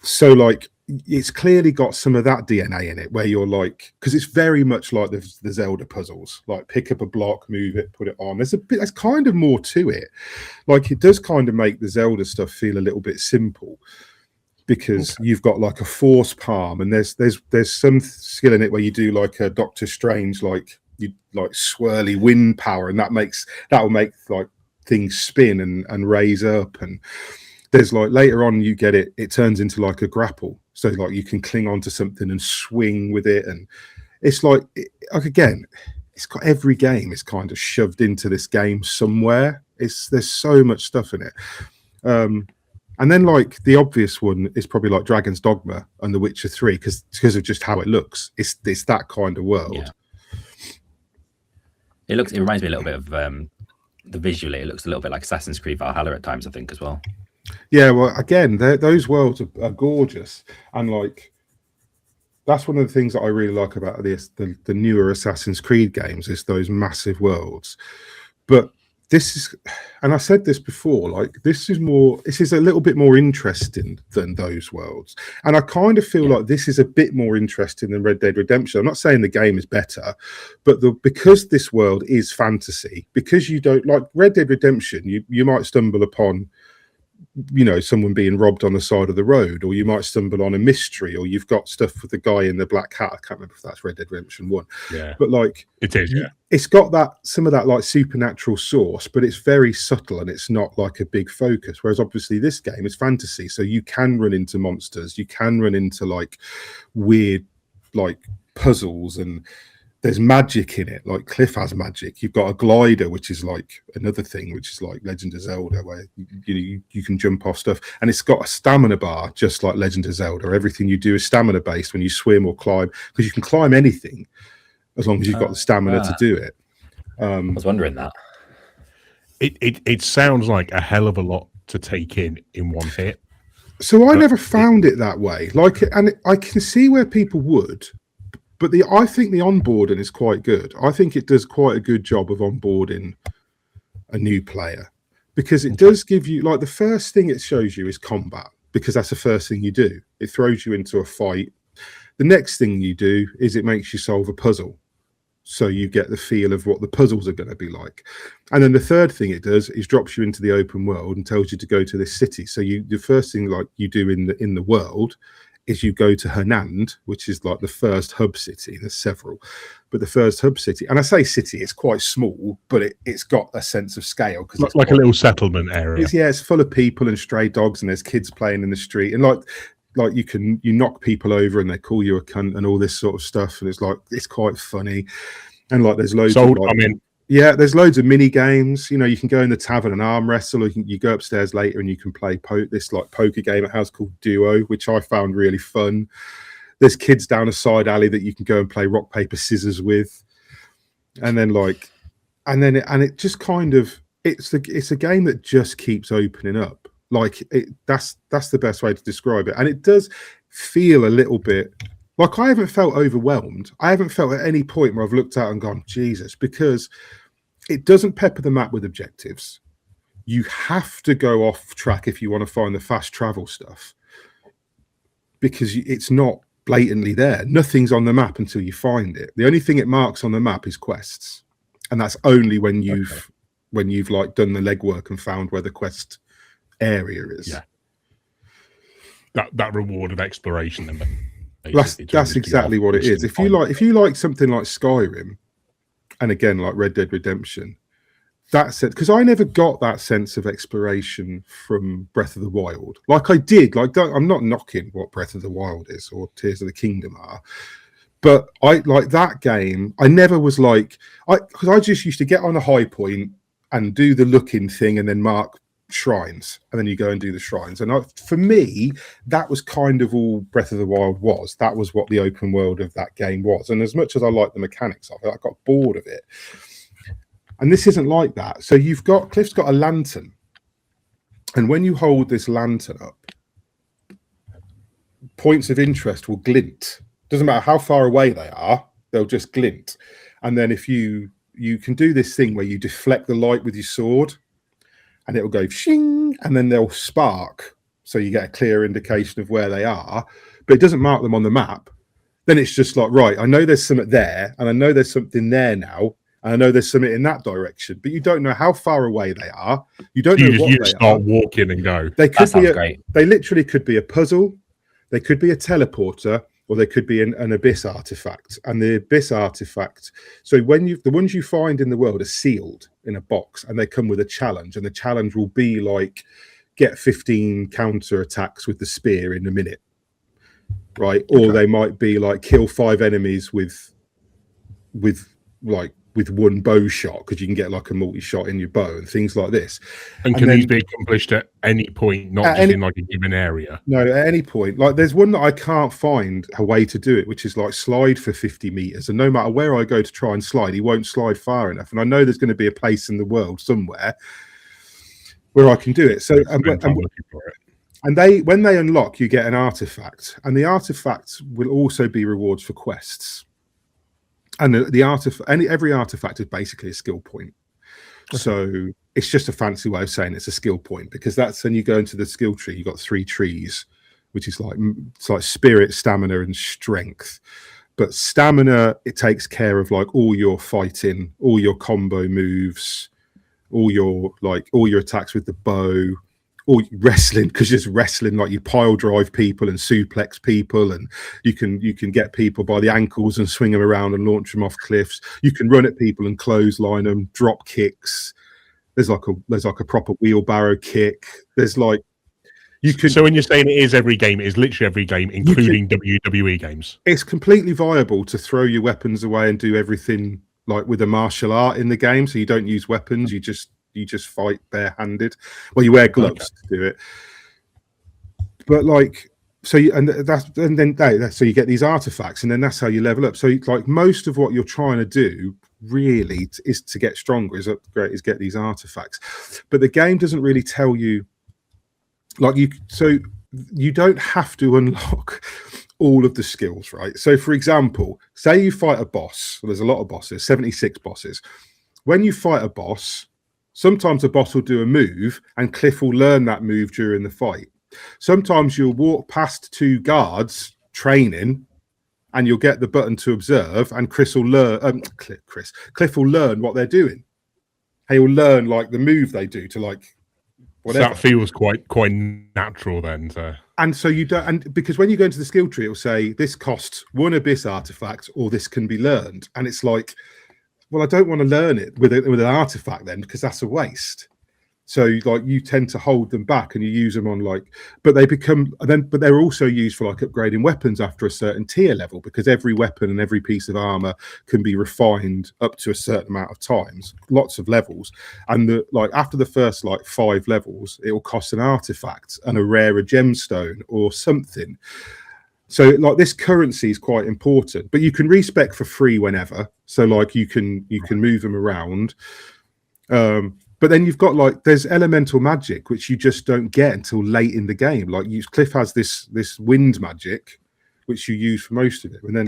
so like it's clearly got some of that DNA in it, where you're like, because it's very much like the Zelda puzzles, like pick up a block, move it, put it on. There's kind of more to it. Like it does kind of make the Zelda stuff feel a little bit simple, because you've got like a force palm, and there's some skill in it where you do like a Doctor Strange, like you like swirly wind power, and that will make like things spin and raise up. And there's like later on you get it turns into like a grapple, so like you can cling onto something and swing with it. And it's like again, it's got every game is kind of shoved into this game somewhere. There's so much stuff in it. And then like the obvious one is probably like Dragon's Dogma and The Witcher 3, because of just how it looks. It's that kind of world. Yeah. It reminds me a little bit of the visually. It looks a little bit like Assassin's Creed Valhalla at times, I think, as well. Yeah, well, again, those worlds are gorgeous, and like that's one of the things that I really like about the newer Assassin's Creed games is those massive worlds. But this is, and I said this before, like this is a little bit more interesting than those worlds. And I kind of feel like this is a bit more interesting than Red Dead Redemption. I'm not saying the game is better, but because this world is fantasy, because you don't like Red Dead Redemption, you might stumble upon, you know, someone being robbed on the side of the road, or you might stumble on a mystery, or you've got stuff with the guy in the black hat. I can't remember if that's Red Dead Redemption 1. Yeah, but like it is. Yeah, it's got some of that like supernatural source, but it's very subtle and it's not like a big focus. Whereas obviously this game is fantasy, so you can run into monsters, you can run into like weird like puzzles, and there's magic in it. Like Cliff has magic. You've got a glider, which is like another thing, which is like Legend of Zelda, where you can jump off stuff. And it's got a stamina bar, just like Legend of Zelda. Everything you do is stamina based when you swim or climb, because you can climb anything as long as you've got the stamina to do it. I was wondering that. It sounds like a hell of a lot to take in one hit. So I never found it that way. Like, and I can see where people would. But I think the onboarding is quite good. I think it does quite a good job of onboarding a new player, because it does give you, like, the first thing it shows you is combat, because that's the first thing you do. It throws you into a fight. The next thing you do is it makes you solve a puzzle, so you get the feel of what the puzzles are going to be like. And then the third thing it does is drops you into the open world and tells you to go to this city. So the first thing like you do in the world is you go to Hernand, which is like the first hub city. There's several, but the first hub city, and I say city, it's quite small, but it's got a sense of scale, because it's like a little settlement area. It's full of people and stray dogs, and there's kids playing in the street, and like you knock people over and they call you a cunt and all this sort of stuff, and it's quite funny, and like there's loads. There's loads of mini games. You know, you can go in the tavern and arm wrestle, or you go upstairs later and you can play this like poker game at house called Duo, which I found really fun. There's kids down a side alley that you can go and play rock paper scissors with, and it just kind of it's a game that just keeps opening up. Like that's the best way to describe it, and it does feel a little bit like I haven't felt overwhelmed. I haven't felt at any point where I've looked out and gone, Jesus, because it doesn't pepper the map with objectives. You have to go off track if you want to find the fast travel stuff, because it's not blatantly there. Nothing's on the map until you find it. The only thing it marks on the map is quests, and that's only when you've like done the legwork and found where the quest area is. Yeah, that reward of exploration. That's exactly what it is. If you like something like Skyrim, and again like Red Dead Redemption, that's it. Because I never got that sense of exploration from Breath of the Wild. Like I did. Like I'm not knocking what Breath of the Wild is or Tears of the Kingdom are, but I like that game. I never was like because I just used to get on a high point and do the looking thing and then mark shrines, and then you go and do the shrines. And for me, that was kind of all Breath of the Wild was. That was what the open world of that game was. And as much as I like the mechanics of it, I got bored of it. And this isn't like that. So Cliff's got a lantern, and when you hold this lantern up, points of interest will glint. Doesn't matter how far away they are, they'll just glint. And then if you can do this thing where you deflect the light with your sword, and it'll go shing, and then they'll spark, so you get a clear indication of where they are, but it doesn't mark them on the map. Then it's just like, right, I know there's something there, and I know there's something there now, and I know there's something in that direction, but you don't know how far away they are. You don't know what they are. You just start walking and go. They literally could be a puzzle, they could be a teleporter, or they could be an abyss artifact. And the abyss artifact, so the ones you find in the world are sealed in a box, and they come with a challenge, and the challenge will be like get 15 counter attacks with the spear in a minute, right? Okay. Or they might be like kill 5 enemies with one bow shot, because you can get like a multi-shot in your bow and things like this. And can these be accomplished at any point, not just in like a given area? No, at any point. Like there's one that I can't find a way to do it, which is like slide for 50 meters. And no matter where I go to try and slide, he won't slide far enough. And I know there's going to be a place in the world somewhere where I can do it. So when they unlock, you get an artifact, and the artifacts will also be rewards for quests. And every artifact is basically a skill point. Okay. So it's just a fancy way of saying it's a skill point, because that's when you go into the skill tree, you've got 3 trees, which is like spirit, stamina, and strength. But stamina, it takes care of like all your fighting, all your combo moves, all your attacks with the bow, or wrestling, because just wrestling, like you pile drive people and suplex people, and you can get people by the ankles and swing them around and launch them off cliffs. You can run at people and clothesline them, drop kicks. There's like a proper wheelbarrow kick. There's like So when you're saying it is every game, it is literally every game, including WWE games. It's completely viable to throw your weapons away and do everything like with a martial art in the game. So you don't use weapons. You just fight barehanded. Well, you wear gloves to do it. But like, so you get these artifacts, and then that's how you level up. So like most of what you're trying to do really is to get stronger, is get these artifacts. But the game doesn't really tell you, like you don't have to unlock all of the skills, right? So for example, say you fight a boss. Well, there's a lot of bosses, 76 bosses. When you fight a boss, sometimes a boss will do a move, and Cliff will learn that move during the fight. Sometimes you'll walk past 2 guards training, and you'll get the button to observe, and Cliff will learn what they're doing. He will learn like the move they do to like whatever. So that feels quite natural then. And so you don't, and because when you go into the skill tree, it will say this costs 1 abyss artifact, or this can be learned, and it's like, well, I don't want to learn it with an artifact then, because that's a waste. So like you tend to hold them back, and you use them on but they're also used for like upgrading weapons after a certain tier level, because every weapon and every piece of armor can be refined up to a certain amount of times, lots of levels. And after the first 5 levels, it will cost an artifact and a rarer gemstone or something. So like this currency is quite important, but you can respec for free whenever. So like you can move them around. But then you've got there's elemental magic, which you just don't get until late in the game. Like Cliff has this wind magic, which you use for most of it. And then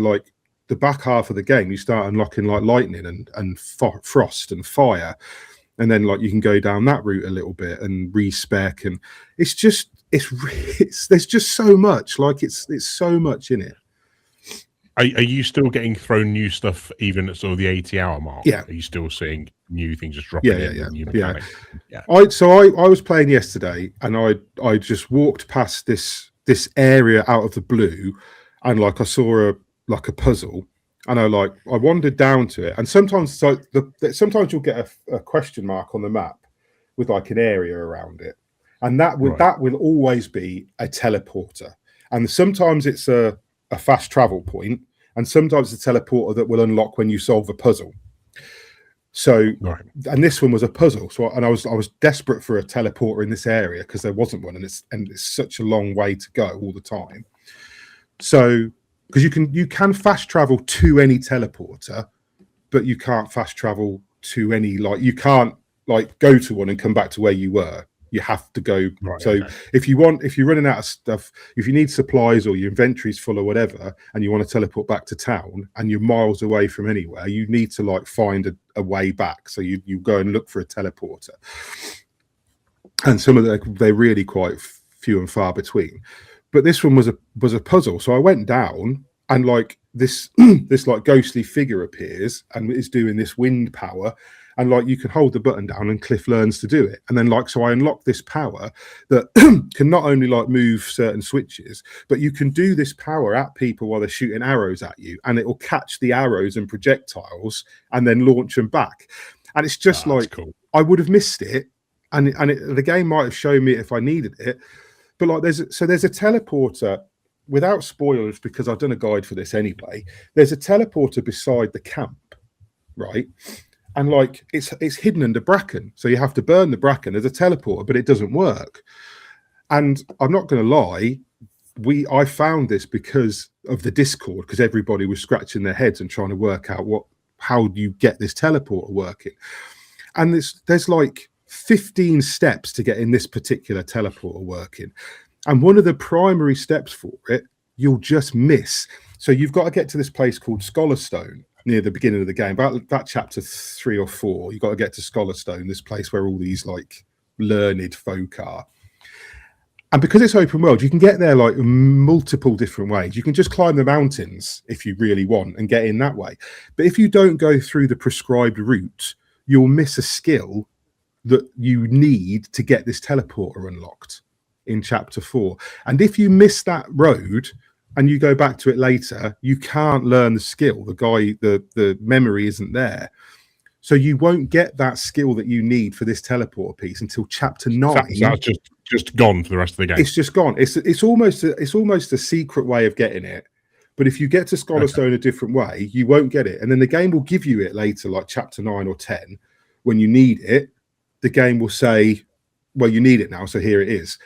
the back half of the game, you start unlocking lightning and frost and fire. And then you can go down that route a little bit and respec. And it's there's just so much, it's so much in it. Are you still getting thrown new stuff even at sort of the 80-hour mark? Yeah. Are you still seeing new things just dropping new mechanics? Yeah. I was playing yesterday, and I just walked past this area out of the blue, and like I saw a puzzle, and I wandered down to it, and sometimes sometimes you'll get a question mark on the map with like an area around it, and that will always be a teleporter, and sometimes it's a fast travel point, and sometimes it's a teleporter that will unlock when you solve a puzzle. So, and this one was a puzzle. So, and I was desperate for a teleporter in this area because there wasn't one, and it's such a long way to go all the time. So, because you can fast travel to any teleporter, but you can't fast travel to any you can't go to one and come back to where you were. You have to go. If you're running out of stuff, if you need supplies or your inventory's full or whatever, and you want to teleport back to town and you're miles away from anywhere, you need to find a way back. So you go and look for a teleporter. And some of they're really quite few and far between. But this one was a puzzle. So I went down, and this ghostly figure appears and is doing this wind power. And you can hold the button down, and Cliff learns to do it. And then so I unlocked this power that can not only move certain switches, but you can do this power at people while they're shooting arrows at you, and it will catch the arrows and projectiles and then launch them back. And it's just cool. I would have missed it, and the game might have shown me if I needed it. But there's a teleporter, without spoilers, because I've done a guide for this anyway. There's a teleporter beside the camp, right? And it's hidden under bracken, so you have to burn the bracken. There's a teleporter, but it doesn't work. And I'm not going to lie, I found this because of the Discord, because everybody was scratching their heads and trying to work out how do you get this teleporter working. And there's 15 steps to getting this particular teleporter working, and one of the primary steps for it you'll just miss. So you've got to get to this place called Scholarstone near the beginning of the game, about chapter 3 or 4. You've got to get to Scholarstone, this place where all these learned folk are. And because it's open world, you can get there multiple different ways. You can just climb the mountains if you really want and get in that way. But if you don't go through the prescribed route, you'll miss a skill that you need to get this teleporter unlocked in chapter 4. And if you miss that road and you go back to it later, you can't learn the skill. The memory isn't there. So you won't get that skill that you need for this teleporter piece until chapter 9. So that's just gone for the rest of the game. It's just gone. It's almost a secret way of getting it. But if you get to Scholarstone a different way, you won't get it. And then the game will give you it later, chapter 9 or 10, when you need it. The game will say, well, you need it now, so here it is.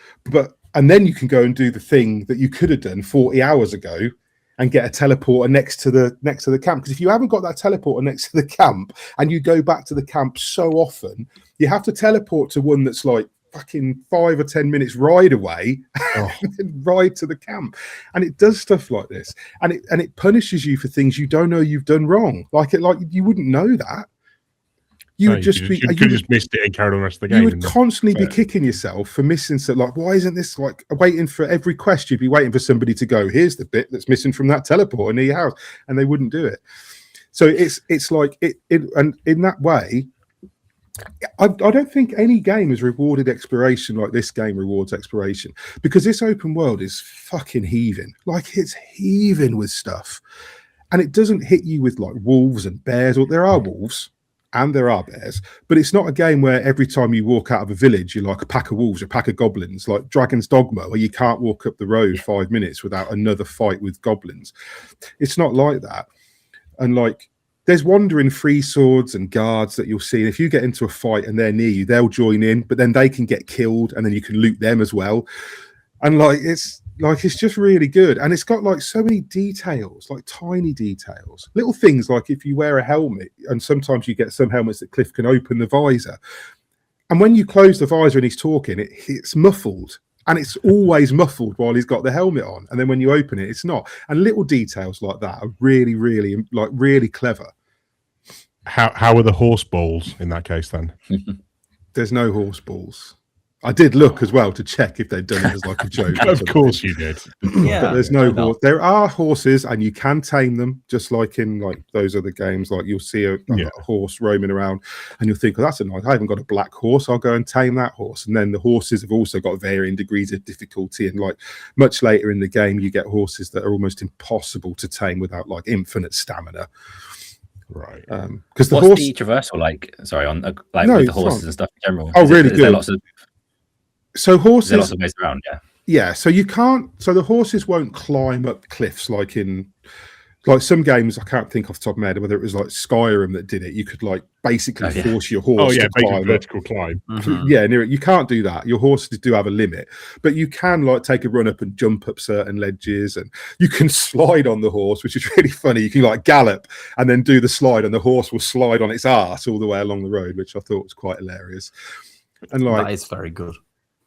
And then you can go and do the thing that you could have done 40 hours ago and get a teleporter next to the camp. Because if you haven't got that teleporter next to the camp and you go back to the camp so often, you have to teleport to one that's fucking 5 or 10 minutes ride away and ride to the camp. And it does stuff like this. And it punishes you for things you don't know you've done wrong. You wouldn't know that. You would just missed it and carried on the rest of the game. You would constantly be kicking yourself for missing stuff. Why isn't this waiting for every quest? You'd be waiting for somebody to go, here's the bit that's missing from that teleport near your house, and they wouldn't do it. So it's and in that way, I don't think any game has rewarded exploration like this game rewards exploration, because this open world is fucking heaving. It's heaving with stuff, and it doesn't hit you with wolves and bears. Or there are wolves. And there are bears, but it's not a game where every time you walk out of a village, you're like a pack of wolves or a pack of goblins, like Dragon's Dogma, where you can't walk up the road 5 minutes without another fight with goblins. It's not like that. And there's wandering free swords and guards that you'll see. And if you get into a fight and they're near you, they'll join in, but then they can get killed and then you can loot them as well. And it's just really good. And it's got so many details, tiny details, little things, if you wear a helmet, and sometimes you get some helmets that Cliff can open the visor. And when you close the visor and he's talking, it's muffled, and it's always muffled while he's got the helmet on. And then when you open it, it's not. And little details like that are really, really, really clever. How are the horse balls in that case then? There's no horse balls. I did look as well to check if they'd done it as like a joke. Of course you did. But there's no horse. There are horses, and you can tame them, just like in like those other games. Like you'll see a horse roaming around, and you'll think, "Oh, that's a nice. I haven't got a black horse. I'll go and tame that horse." And then the horses have also got varying degrees of difficulty. And like much later in the game, you get horses that are almost impossible to tame without like infinite stamina. Right. Because the traversal like? Sorry, on with the horses and stuff in general. Oh, really good. So horses. There's lots of ways around, Yeah, so you can't. So the horses won't climb up cliffs like in like some games. I can't think off the top of my head whether it was like Skyrim that did it. You could like basically force your horse. to climb vertical climb. Mm-hmm. Yeah, near it. You can't do that. Your horses do have a limit, but you can like take a run up and jump up certain ledges, and you can slide on the horse, which is really funny. You can like gallop and then do the slide, and the horse will slide on its arse all the way along the road, which I thought was quite hilarious. And like that is very good.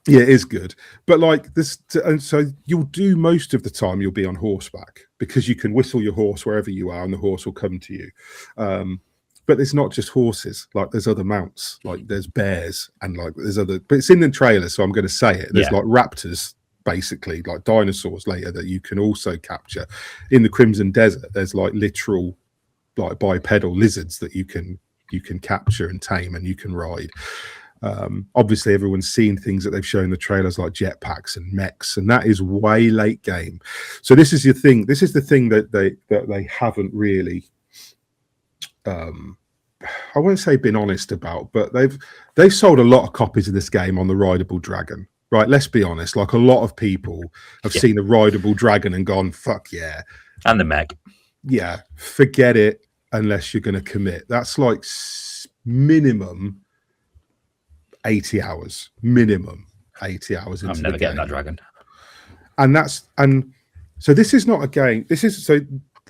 Yeah, it is good. But like this, and so you'll do most of the time you'll be on horseback because you can whistle your horse wherever you are and the horse will come to you. But it's not just horses, like there's other mounts, like there's bears and like there's other, but it's in the trailer, so I'm going to say it. There's like raptors, basically, like dinosaurs later that you can also capture. In the Crimson Desert, there's like literal like bipedal lizards that you can capture and tame and you can ride. Obviously everyone's seen things that they've shown in the trailers like jetpacks and mechs, and that is way late game. So this is the thing that they haven't really I won't say been honest about, but they've sold a lot of copies of this game on the rideable dragon, right? Let's be honest, like a lot of people have seen a rideable dragon and gone, fuck yeah. And the mech. Yeah, forget it unless you're going to commit. That's like minimum 80 hours. Minimum 80 hours into I'm never the getting game. that dragon. And so this is not a game.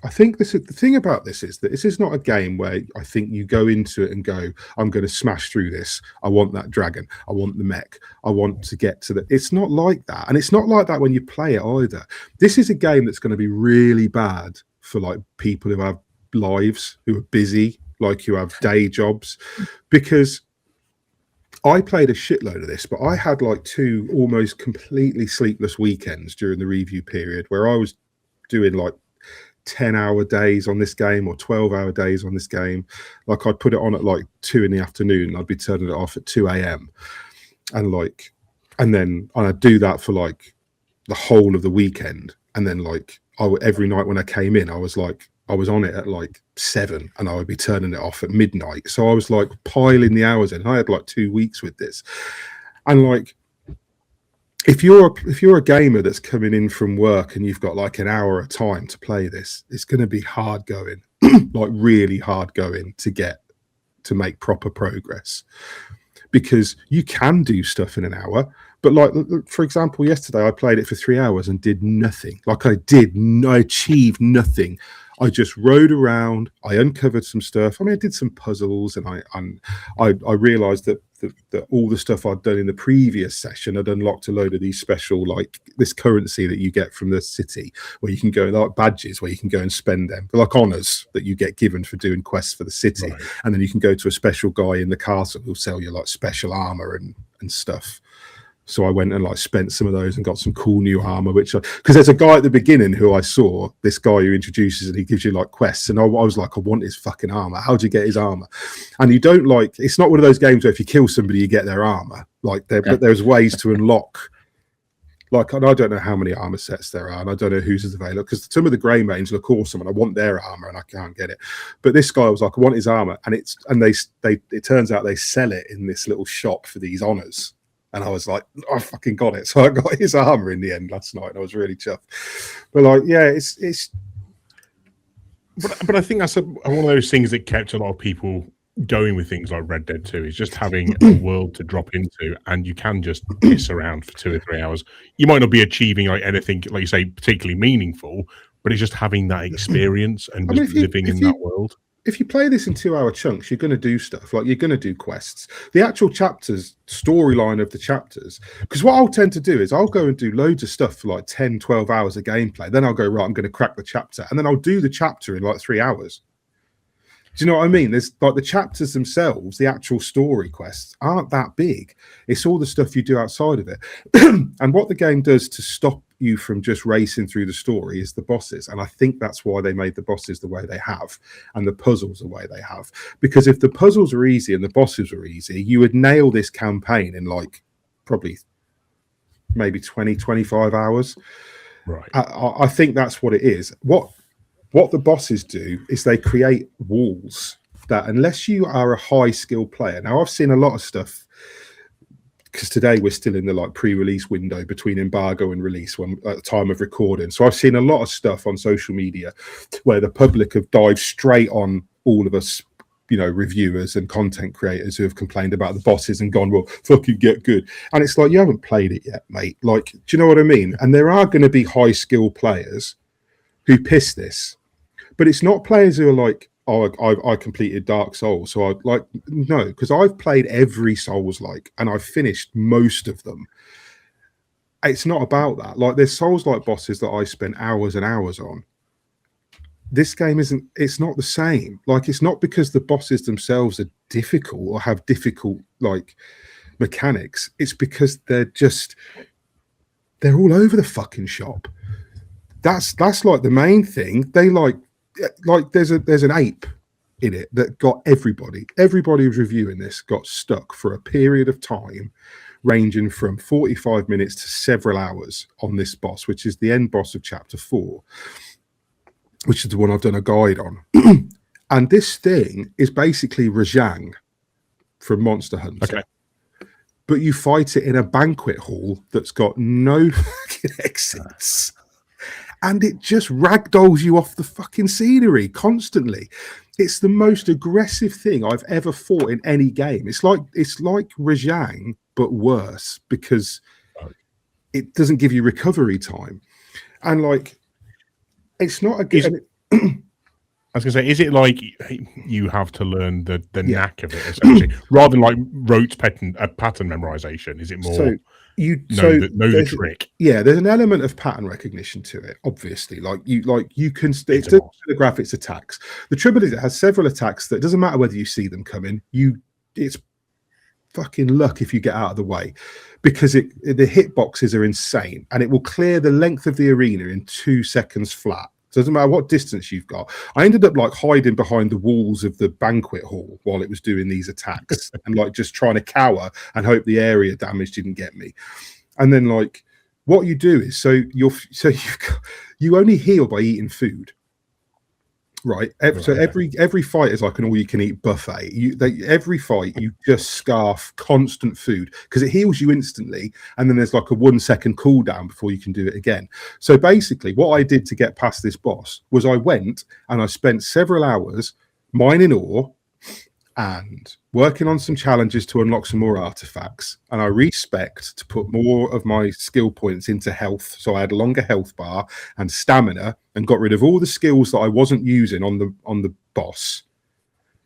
I think the thing about this is that this is not a game where I think you go into it and go, I'm going to smash through this. I want that dragon. I want the mech. I want to get to the. It's not like that. And it's not like that when you play it either. This is a game that's going to be really bad for like people who have lives, who are busy, like who have day jobs, because I played a shitload of this, but I had like 2 almost completely sleepless weekends during the review period where I was doing like 10-hour days on this game or 12-hour days on this game. Like I'd put it on at like 2 in the afternoon and I'd be turning it off at 2 a.m. and then I'd do that for like the whole of the weekend. And then like every night when I came in, I was on it at like 7 and I would be turning it off at midnight. So I was like piling the hours in. I had like 2 weeks with this. And like, if you're a gamer that's coming in from work and you've got like an hour of time to play this, it's going to be hard going, like really hard going to make proper progress, because you can do stuff in an hour. But like, for example, yesterday I played it for 3 hours and did nothing. Like I achieved nothing. I just rode around. I uncovered some stuff. I mean, I did some puzzles, and I realized that all the stuff I'd done in the previous session had unlocked a load of these special, like this currency that you get from the city, where you can go, like badges, where you can go and spend them. They're like honors that you get given for doing quests for the city. Right. And then you can go to a special guy in the castle who'll sell you like special armor and stuff. So I went and like spent some of those and got some cool new armor, because there's a guy at the beginning who I saw, this guy who introduces and he gives you like quests, and I was like, I want his fucking armor. How'd you get his armor? And you don't like, it's not one of those games where if you kill somebody you get their armor. Like but there's ways to unlock. Like, and I don't know how many armor sets there are, and I don't know whose is available, because some of the grey mains look awesome and I want their armor and I can't get it. But this guy was like, I want his armor, and it turns out they sell it in this little shop for these honors. And I was like, I fucking got it. So I got his armor in the end last night, and I was really chuffed. But like, yeah, it's. But I think that's one of those things that kept a lot of people going with things like Red Dead 2, is just having a world to drop into, and you can just piss around for 2 or 3 hours. You might not be achieving like anything, like you say, particularly meaningful, but it's just having that experience and just living in that world. If you play this in 2-hour chunks, you're going to do stuff. Like, you're going to do quests. The actual chapters, storyline of the chapters. Because what I'll tend to do is I'll go and do loads of stuff for like 10, 12 hours of gameplay. Then I'll go, right, I'm going to crack the chapter. And then I'll do the chapter in like 3 hours. Do you know what I mean? There's like the chapters themselves, the actual story quests aren't that big. It's all the stuff you do outside of it. And what the game does to stop you from just racing through the story is the bosses. And I think that's why they made the bosses the way they have and the puzzles the way they have. Because if the puzzles are easy and the bosses are easy, you would nail this campaign in like probably maybe 20, 25 hours. Right. I think that's what it is. What the bosses do is they create walls that, unless you are a high skill player, now I've seen a lot of stuff, because today we're still in the like pre-release window between embargo and release when at the time of recording. So I've seen a lot of stuff on social media where the public have dived straight on all of us, you know, reviewers and content creators who have complained about the bosses and gone, well, fucking get good. And it's like, you haven't played it yet, mate. Like, do you know what I mean? And there are going to be high skill players who piss this, but it's not players who are like, oh, I completed Dark Souls, so I like, no, because I've played every Souls-like and I've finished most of them. It's not about that. Like, there's Souls-like bosses that I spent hours and hours on. This game isn't, it's not the same. Like, it's not because the bosses themselves are difficult or have difficult like mechanics. It's because they're all over the fucking shop. That's like the main thing. They like there's an ape in it that got everybody who's reviewing this got stuck for a period of time ranging from 45 minutes to several hours on this boss, which is the end boss of chapter 4, which is the one I've done a guide on. And this thing is basically Rajang from Monster Hunter. Okay. But you fight it in a banquet hall that's got no fucking exits. And it just ragdolls you off the fucking scenery constantly. It's the most aggressive thing I've ever fought in any game. It's like Rajang, but worse, because it doesn't give you recovery time. And like, it's not a game. I was going to say, is it like you have to learn the knack of it, essentially, rather than like rote pattern memorization? Is it more know the trick? Yeah, there's an element of pattern recognition to it, obviously. Like you can stick to the graphics attacks. The trouble is it has several attacks that it doesn't matter whether you see them coming. It's fucking luck if you get out of the way, because the hitboxes are insane and it will clear the length of the arena in 2 seconds flat. Doesn't matter what distance you've got. I ended up like hiding behind the walls of the banquet hall while it was doing these attacks and like just trying to cower and hope the area damage didn't get me. And then like what you do is you only heal by eating food. Right. So every fight is like an all-you-can-eat buffet. Every fight you just scarf constant food because it heals you instantly, and then there's like a 1 second cooldown before you can do it again. So basically, what I did to get past this boss was I went and I spent several hours mining ore and working on some challenges to unlock some more artifacts, and I respect to put more of my skill points into health, so I had a longer health bar and stamina, and got rid of all the skills that I wasn't using on the boss,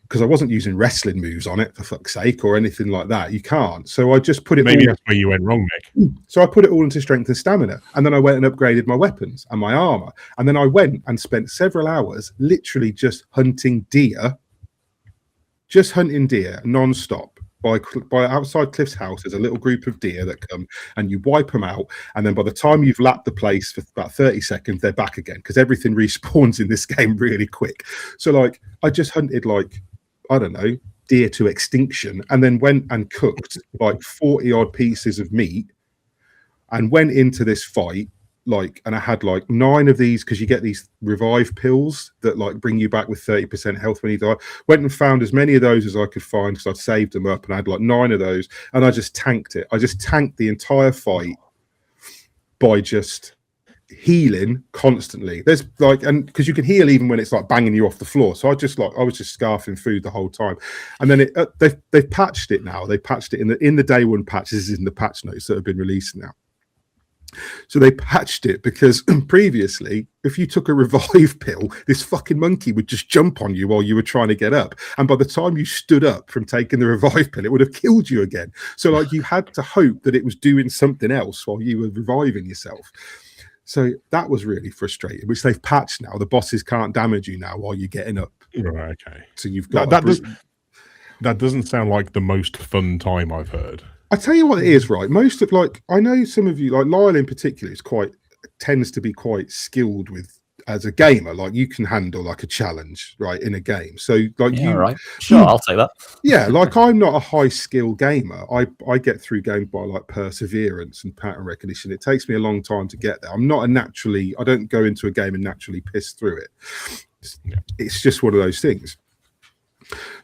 because I wasn't using wrestling moves on it, for fuck's sake, or anything like that. You can't. So I just put it. Maybe that's where you went wrong, Mick. So I put it all into strength and stamina, and then I went and upgraded my weapons and my armor, and then I went and spent several hours literally just hunting deer. Just hunting deer non-stop by outside Cliff's house. There's a little group of deer that come and you wipe them out, and then by the time you've lapped the place for about 30 seconds, they're back again, because everything respawns in this game really quick. So like I just hunted like, I don't know, deer to extinction, and then went and cooked like 40 odd pieces of meat and went into this fight. Like, and I had like 9 of these, because you get these revive pills that like bring you back with 30% health when you die. Went and found as many of those as I could find, because I'd saved them up, and I had like 9 of those, and I just tanked it. I just tanked the entire fight by just healing constantly. There's like, and because you can heal even when it's like banging you off the floor. So I was just scarfing food the whole time. And then they've patched it now. They patched it in the day one patch. This is in the patch notes that have been released now. So they patched it because previously, if you took a revive pill, this fucking monkey would just jump on you while you were trying to get up. And by the time you stood up from taking the revive pill, it would have killed you again. So like you had to hope that it was doing something else while you were reviving yourself. So that was really frustrating, which they've patched now. The bosses can't damage you now while you're getting up. Right, okay. So you've got that doesn't sound like the most fun time I've heard. I tell you what it is, right? Most of I know some of you, like Lyle in particular, tends to be quite skilled with as a gamer. Like you can handle like a challenge, right, in a game. So right, sure, I'll take that. Yeah, like I'm not a high skill gamer. I get through games by like perseverance and pattern recognition. It takes me a long time to get there. I'm not I don't go into a game and naturally piss through it. It's just one of those things.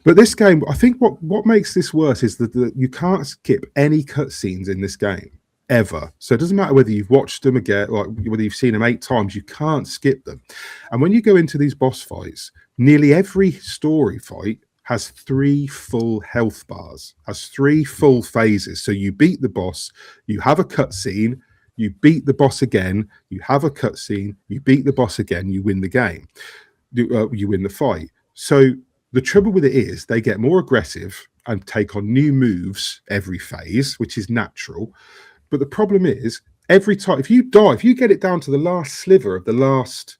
But this game, I think what makes this worse is that you can't skip any cutscenes in this game ever. So it doesn't matter whether you've watched them again, like whether you've seen them 8 times, you can't skip them. And when you go into these boss fights, nearly every story fight has 3 full health bars, has 3 full phases. So you beat the boss, you have a cutscene, you beat the boss again, you have a cutscene, you beat the boss again, you win the game, you win the fight. So the trouble with it is they get more aggressive and take on new moves every phase, which is natural. But the problem is every time, if you get it down to the last sliver of the last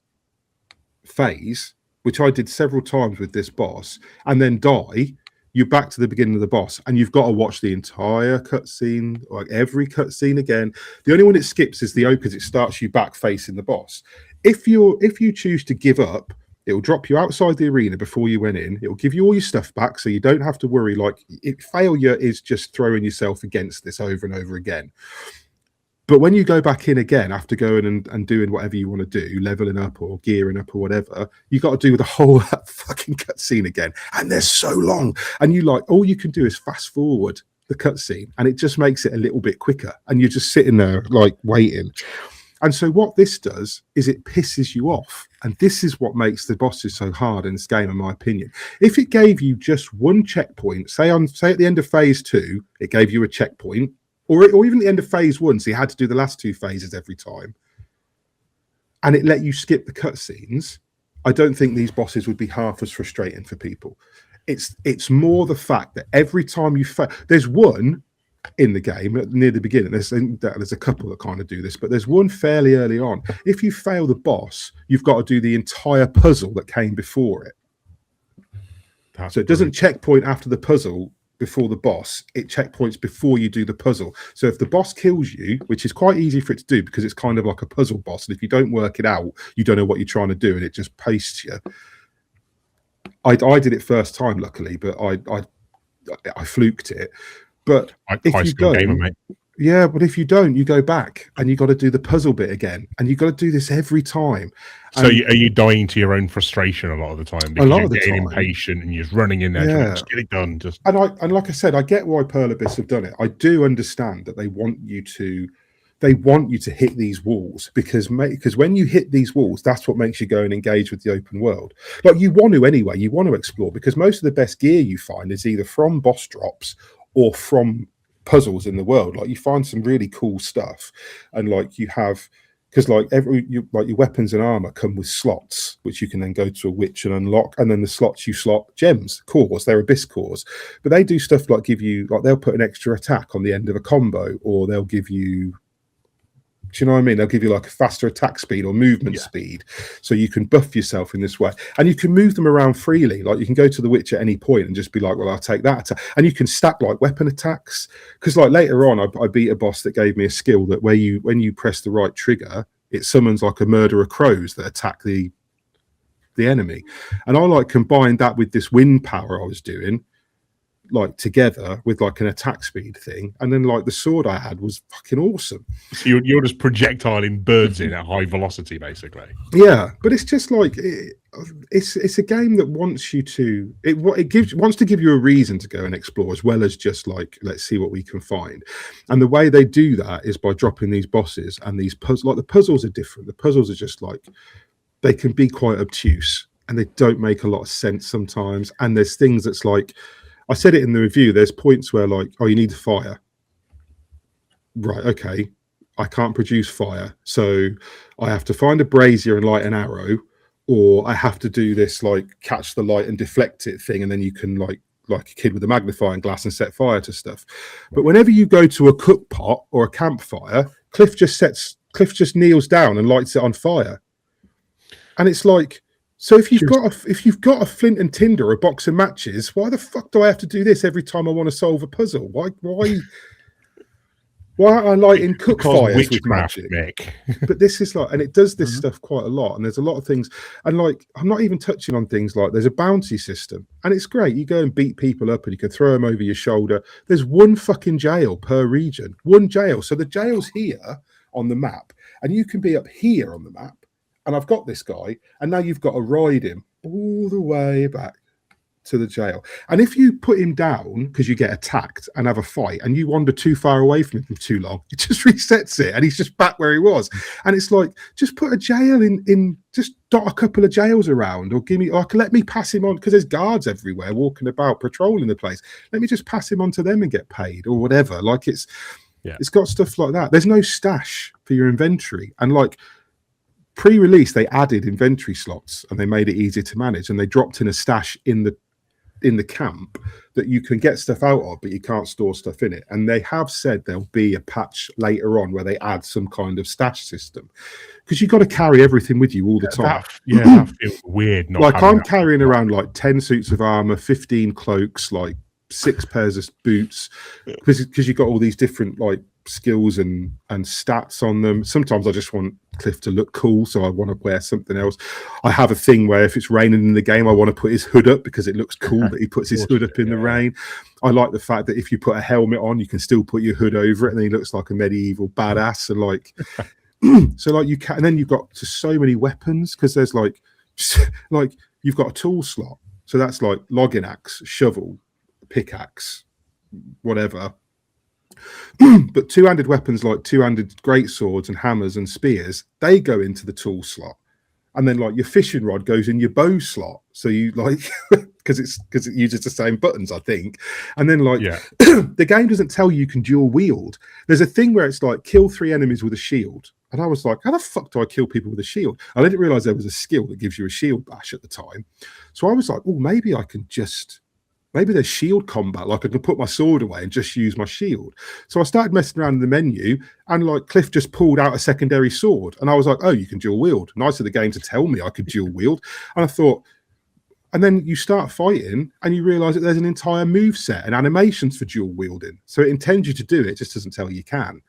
phase, which I did several times with this boss, and then die, you're back to the beginning of the boss, and you've got to watch the entire cutscene, like every cutscene again. The only one it skips is the O, because it starts you back facing the boss. If you choose to give up, it will drop you outside the arena before you went in. It will give you all your stuff back, so you don't have to worry. Failure is just throwing yourself against this over and over again. But when you go back in again after going and doing whatever you want to do, leveling up or gearing up or whatever, you got to do the whole fucking cutscene again, and they're so long. And all you can do is fast forward the cutscene, and it just makes it a little bit quicker. And you're just sitting there waiting. And so what this does is it pisses you off. And this is what makes the bosses so hard in this game, in my opinion. If it gave you just one checkpoint, say at the end of phase 2, it gave you a checkpoint, or even at the end of phase 1, so you had to do the last 2 phases every time, and it let you skip the cutscenes, I don't think these bosses would be half as frustrating for people. It's more the fact that every time you fail, there's one in the game near the beginning, there's a couple that kind of do this, but there's one fairly early on. If you fail the boss, you've got to do the entire puzzle that came before it. So it doesn't checkpoint after the puzzle before the boss, it checkpoints before you do the puzzle. So if the boss kills you, which is quite easy for it to do because it's kind of like a puzzle boss, and if you don't work it out, you don't know what you're trying to do, and it just pastes you. I did it first time, luckily, but I fluked it. But if you don't, yeah, but if you don't, you go back and you got to do the puzzle bit again, and you got to do this every time. So are you dying to your own frustration a lot of the time? Because you're getting impatient and you're just running in there trying to just get it done. And like I said, I get why Pearl Abyss have done it. I do understand that they want you to hit these walls because when you hit these walls, that's what makes you go and engage with the open world. Like you want to anyway, you want to explore, because most of the best gear you find is either from boss drops or from puzzles in the world. Like you find some really cool stuff, and like you have, because like your weapons and armor come with slots which you can then go to a witch and unlock, and then the slots you slot gems, cores, they're abyss cores, but they do stuff like give you, like they'll put an extra attack on the end of a combo, or they'll give you, do you know what I mean? They'll give you like a faster attack speed or movement speed, so you can buff yourself in this way, and you can move them around freely. Like you can go to the witch at any point and just be like, well, I'll take that attack. And you can stack like weapon attacks, because like later on I beat a boss that gave me a skill that when you press the right trigger, it summons like a murder of crows that attack the enemy. And I like combined that with this wind power I was doing, like together with like an attack speed thing, and then like the sword I had was fucking awesome. So you're just projectiling birds in at high velocity, basically. Yeah, but it's just like it's a game that wants you to wants to give you a reason to go and explore, as well as just like, let's see what we can find. And the way they do that is by dropping these bosses and these puzzles. Like the puzzles are different. The puzzles are just like, they can be quite obtuse and they don't make a lot of sense sometimes. And there's things that's like, I said it in the review, there's points where like, oh, you need fire. Right, okay. I can't produce fire, so I have to find a brazier and light an arrow, or I have to do this like catch the light and deflect it thing, and then you can like a kid with a magnifying glass and set fire to stuff. But whenever you go to a cook pot or a campfire, Cliff just sets Cliff just kneels down and lights it on fire. And it's like, so if you've got a flint and tinder or a box of matches, why the fuck do I have to do this every time I want to solve a puzzle? Why aren't I lighting cook fires with magic? Mick. But this is like, and it does this stuff quite a lot. And there's a lot of things, and like, I'm not even touching on things like there's a bounty system, and it's great. You go and beat people up, and you can throw them over your shoulder. There's one fucking jail per region, one jail. So the jail's here on the map, and you can be up here on the map. And I've got this guy, and now you've got to ride him all the way back to the jail. And if you put him down because you get attacked and have a fight, and you wander too far away from him for too long, it just resets it, and he's just back where he was. And it's like, just put a jail in just dot a couple of jails around, or let me pass him on, because there's guards everywhere walking about patrolling the place. Let me just pass him on to them and get paid or whatever. Like it's got stuff like that. There's no stash for your inventory, and like, pre-release they added inventory slots and they made it easier to manage, and they dropped in a stash in the camp that you can get stuff out of, but you can't store stuff in it. And they have said there'll be a patch later on where they add some kind of stash system, because you've got to carry everything with you all the time. That feels weird. Like I'm carrying around like 10 suits of armor, 15 cloaks, like 6 pairs of boots, because you've got all these different like skills and stats on them. Sometimes I just want Cliff to look cool, so I want to wear something else. I have a thing where if it's raining in the game, I want to put his hood up because it looks cool that he puts his hood up in the rain. I like the fact that if you put a helmet on, you can still put your hood over it, and then he looks like a medieval badass. And like, so like you can, and then you've got just so many weapons, because there's like you've got a tool slot, so that's like logging axe, shovel, pickaxe, whatever. But two-handed weapons like two-handed great swords and hammers and spears, they go into the tool slot, and then like your fishing rod goes in your bow slot. So you like because it uses the same buttons, I think. And then like the game doesn't tell you can dual wield. There's a thing where it's like kill 3 enemies with a shield, and I was like, how the fuck do I kill people with a shield? I didn't realize there was a skill that gives you a shield bash at the time. So I was like, oh, maybe I can just. Maybe there's shield combat, like I can put my sword away and just use my shield. So I started messing around in the menu, and like Cliff just pulled out a secondary sword, and I was like, oh, you can dual wield. Nice of the game to tell me I could dual wield. And I thought, and then you start fighting and you realize that there's an entire move set and animations for dual wielding. So it intends you to do it, it just doesn't tell you can.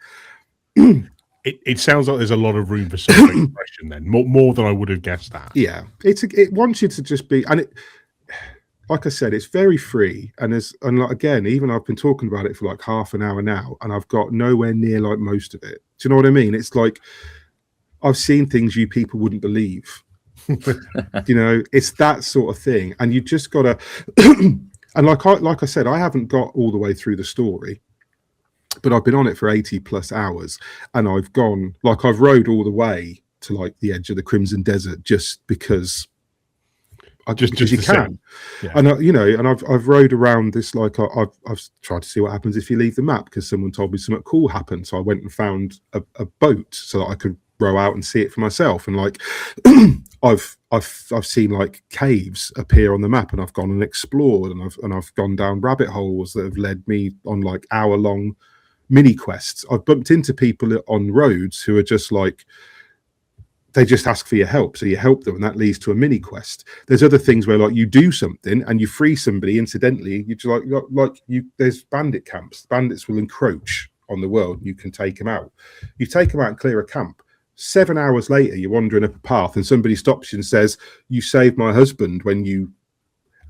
It sounds like there's a lot of room for self-expression then, more than I would have guessed that. Yeah, it wants you to just be, and it. Like I said, it's very free, and like, again, even I've been talking about it for like half an hour now, and I've got nowhere near like most of it. Do you know what I mean? It's like I've seen things you people wouldn't believe. You know, it's that sort of thing, and you just gotta. And like I said, I haven't got all the way through the story, but I've been on it for 80 plus hours, and I've rode all the way to like the edge of the Crimson Desert just because. Just you can, and and I've rode around this, like I've tried to see what happens if you leave the map, because someone told me something cool happened, so I went and found a boat so that I could row out and see it for myself. And like I've seen like caves appear on the map, and I've gone and explored, and I've gone down rabbit holes that have led me on like hour-long mini quests. I've bumped into people on roads who are just like. They just ask for your help, so you help them, and that leads to a mini quest. There's other things where like you do something and you free somebody incidentally. You just there's bandit camps. Bandits will encroach on the world. You can take them out. You take them out and clear a camp. 7 hours later, you're wandering up a path, and somebody stops you and says, "You saved my husband when you,"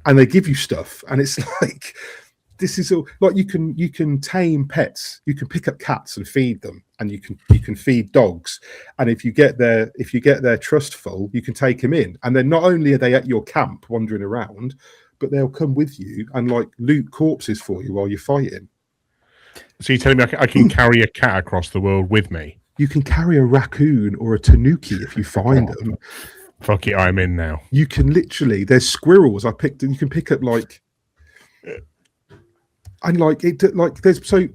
and they give you stuff, and it's like. This is all like you can tame pets. You can pick up cats and feed them, and you can feed dogs. And if you get their trust full, you can take them in. And then not only are they at your camp wandering around, but they'll come with you and like loot corpses for you while you're fighting. So you're telling me I can carry a cat across the world with me? You can carry a raccoon or a tanuki if you find them. Fuck it, I'm in now. You can literally. There's squirrels. You can pick up like. And like it, like there's so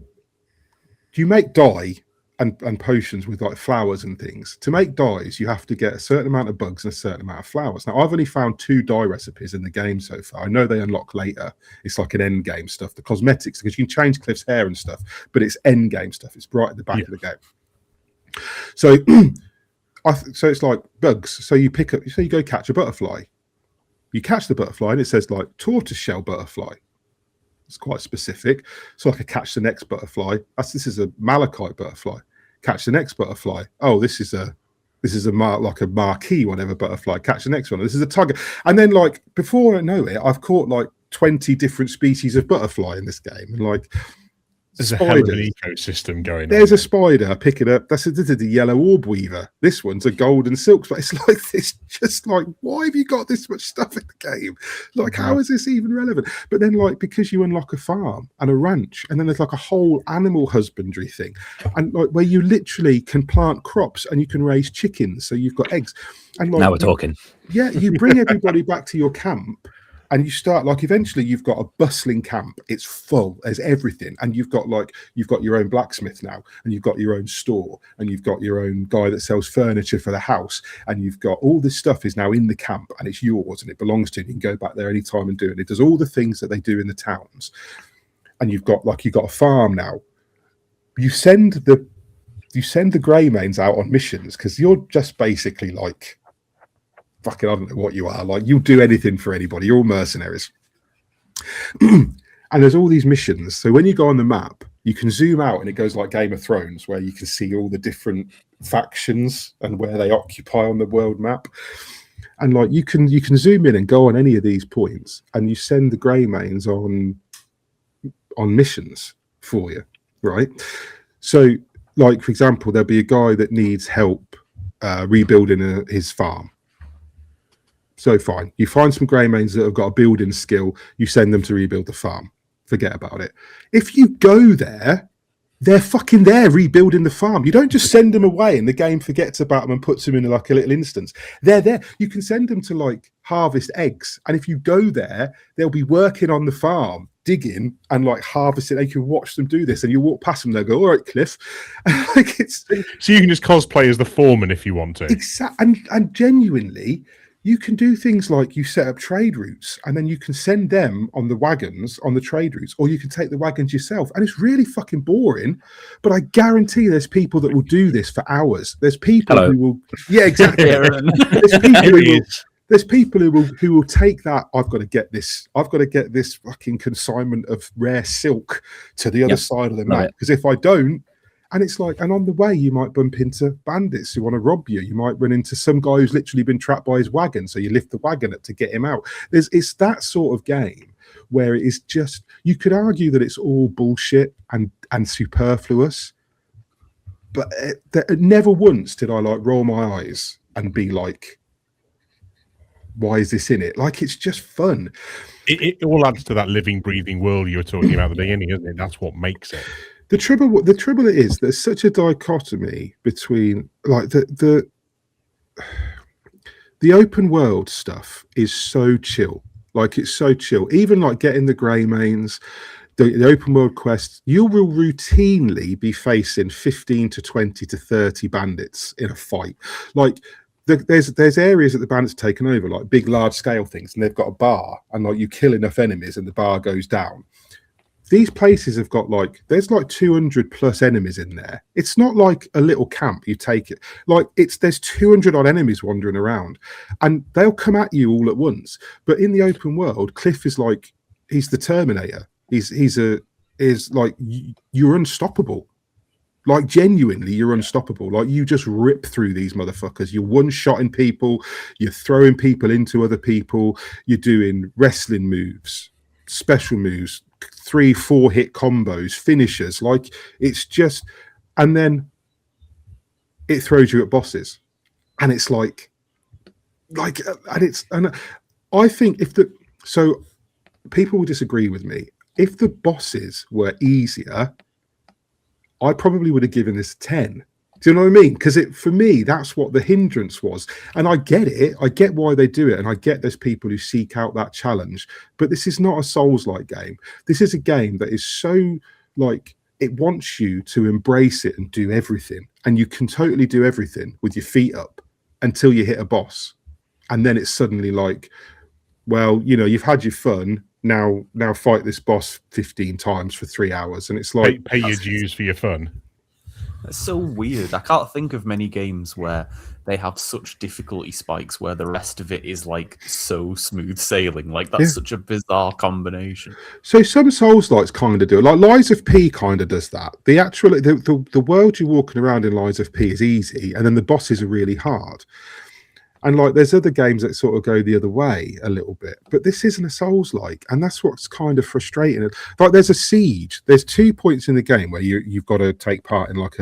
you make dye and potions with like flowers and things. To make dyes, you have to get a certain amount of bugs and a certain amount of flowers. Now I've only found 2 dye recipes in the game so far. I know they unlock later. It's like an end game stuff. The cosmetics, because you can change Cliff's hair and stuff, but it's end game stuff. It's right at the back of the game. So, so it's like bugs. So you go catch a butterfly. You catch the butterfly, and it says like tortoiseshell butterfly. It's quite specific. So I could catch the next butterfly. This is a malachite butterfly. Catch the next butterfly. Oh, this is a like a marquee, whatever butterfly. Catch the next one. This is a tiger. And then like before I know it, I've caught like 20 different species of butterfly in this game. And like there's a hell of an ecosystem going on. There's a spider, pick it up. This is the yellow orb weaver. This one's a golden silk spider. It's like this, just like, why have you got this much stuff in the game? Like, how is this even relevant? But then, like, because you unlock a farm and a ranch, and then there's like a whole animal husbandry thing, and like where you literally can plant crops and you can raise chickens, so you've got eggs. And like, now we're talking. Yeah, you bring everybody back to your camp. And you start like eventually you've got a bustling camp. It's full. There's everything, and you've got your own blacksmith now, and you've got your own store, and you've got your own guy that sells furniture for the house, and you've got all this stuff is now in the camp, and it's yours, and it belongs to you. You can go back there anytime and do it. It does all the things that they do in the towns, and you've got a farm now. You send the Greymanes out on missions because you're just basically like. Fucking, I don't know what you are. Like, you'll do anything for anybody. You're all mercenaries. And there's all these missions. So when you go on the map, you can zoom out and it goes like Game of Thrones, where you can see all the different factions and where they occupy on the world map. And like you can zoom in and go on any of these points, and you send the Greymanes on missions for you, right? So, like for example, there'll be a guy that needs help rebuilding his farm. So fine, you find some Greymanes that have got a building skill, you send them to rebuild the farm. Forget about it. If you go there, they're fucking there rebuilding the farm. You don't just send them away and the game forgets about them and puts them in like a little instance. They're there. You can send them to like harvest eggs. And if you go there, they'll be working on the farm, digging and like harvesting. And you can watch them do this and you walk past them, they'll go, all right, Cliff. Like so you can just cosplay as the foreman if you want to. Exactly. And genuinely, you can do things like you set up trade routes and then you can send them on the wagons on the trade routes, or you can take the wagons yourself. And it's really fucking boring, but I guarantee there's people that will do this for hours. There's people who will, yeah, exactly. There's people who will take that. I've got to get this fucking consignment of rare silk to the other side of the map, because if I don't. And it's like, and on the way, you might bump into bandits who want to rob you. You might run into some guy who's literally been trapped by his wagon. So you lift the wagon up to get him out. It's that sort of game where it is just, you could argue that it's all bullshit and superfluous. But never once did I like roll my eyes and be like, why is this in it? Like, it's just fun. It all adds to that living, breathing world you were talking about at the beginning, isn't it? That's what makes it. The trouble is there's such a dichotomy between like the open world stuff is so chill. Like, it's so chill. Even like getting the Greymanes, the open world quests, you will routinely be facing 15 to 20 to 30 bandits in a fight. Like, there's areas that the bandits have taken over, like big, large scale things, and they've got a bar, and like you kill enough enemies and the bar goes down. These places have got like, there's like 200 plus enemies in there. It's not like a little camp, you take it. Like, there's 200 odd enemies wandering around and they'll come at you all at once. But in the open world, Cliff is like, he's the Terminator. Is like, you're unstoppable. Like, genuinely, you're unstoppable. Like, you just rip through these motherfuckers. You're one-shotting people. You're throwing people into other people. You're doing wrestling moves, special moves, 3-4 hit combos, finishers. Like, it's just, and then it throws you at bosses, and it's like and I think so people will disagree with me. If the bosses were easier, I probably would have given this 10. Do you know what I mean? Because for me, that's what the hindrance was. And I get it. I get why they do it. And I get there's people who seek out that challenge. But this is not a Souls-like game. This is a game that is so, like, it wants you to embrace it and do everything. And you can totally do everything with your feet up until you hit a boss. And then it's suddenly like, well, you know, you've had your fun. Now fight this boss 15 times for 3 hours. And it's like, pay your dues for your fun. It's so weird. I can't think of many games where they have such difficulty spikes where the rest of it is like so smooth sailing. Like that's such a bizarre combination. So some Souls-likes kind of do it. Like Lies of P kind of does that. The world you're walking around in Lies of P is easy, and then the bosses are really hard. And like there's other games that sort of go the other way a little bit, but this isn't a Souls-like, and that's what's kind of frustrating. Like there's a siege. There's 2 points in the game where you've got to take part in like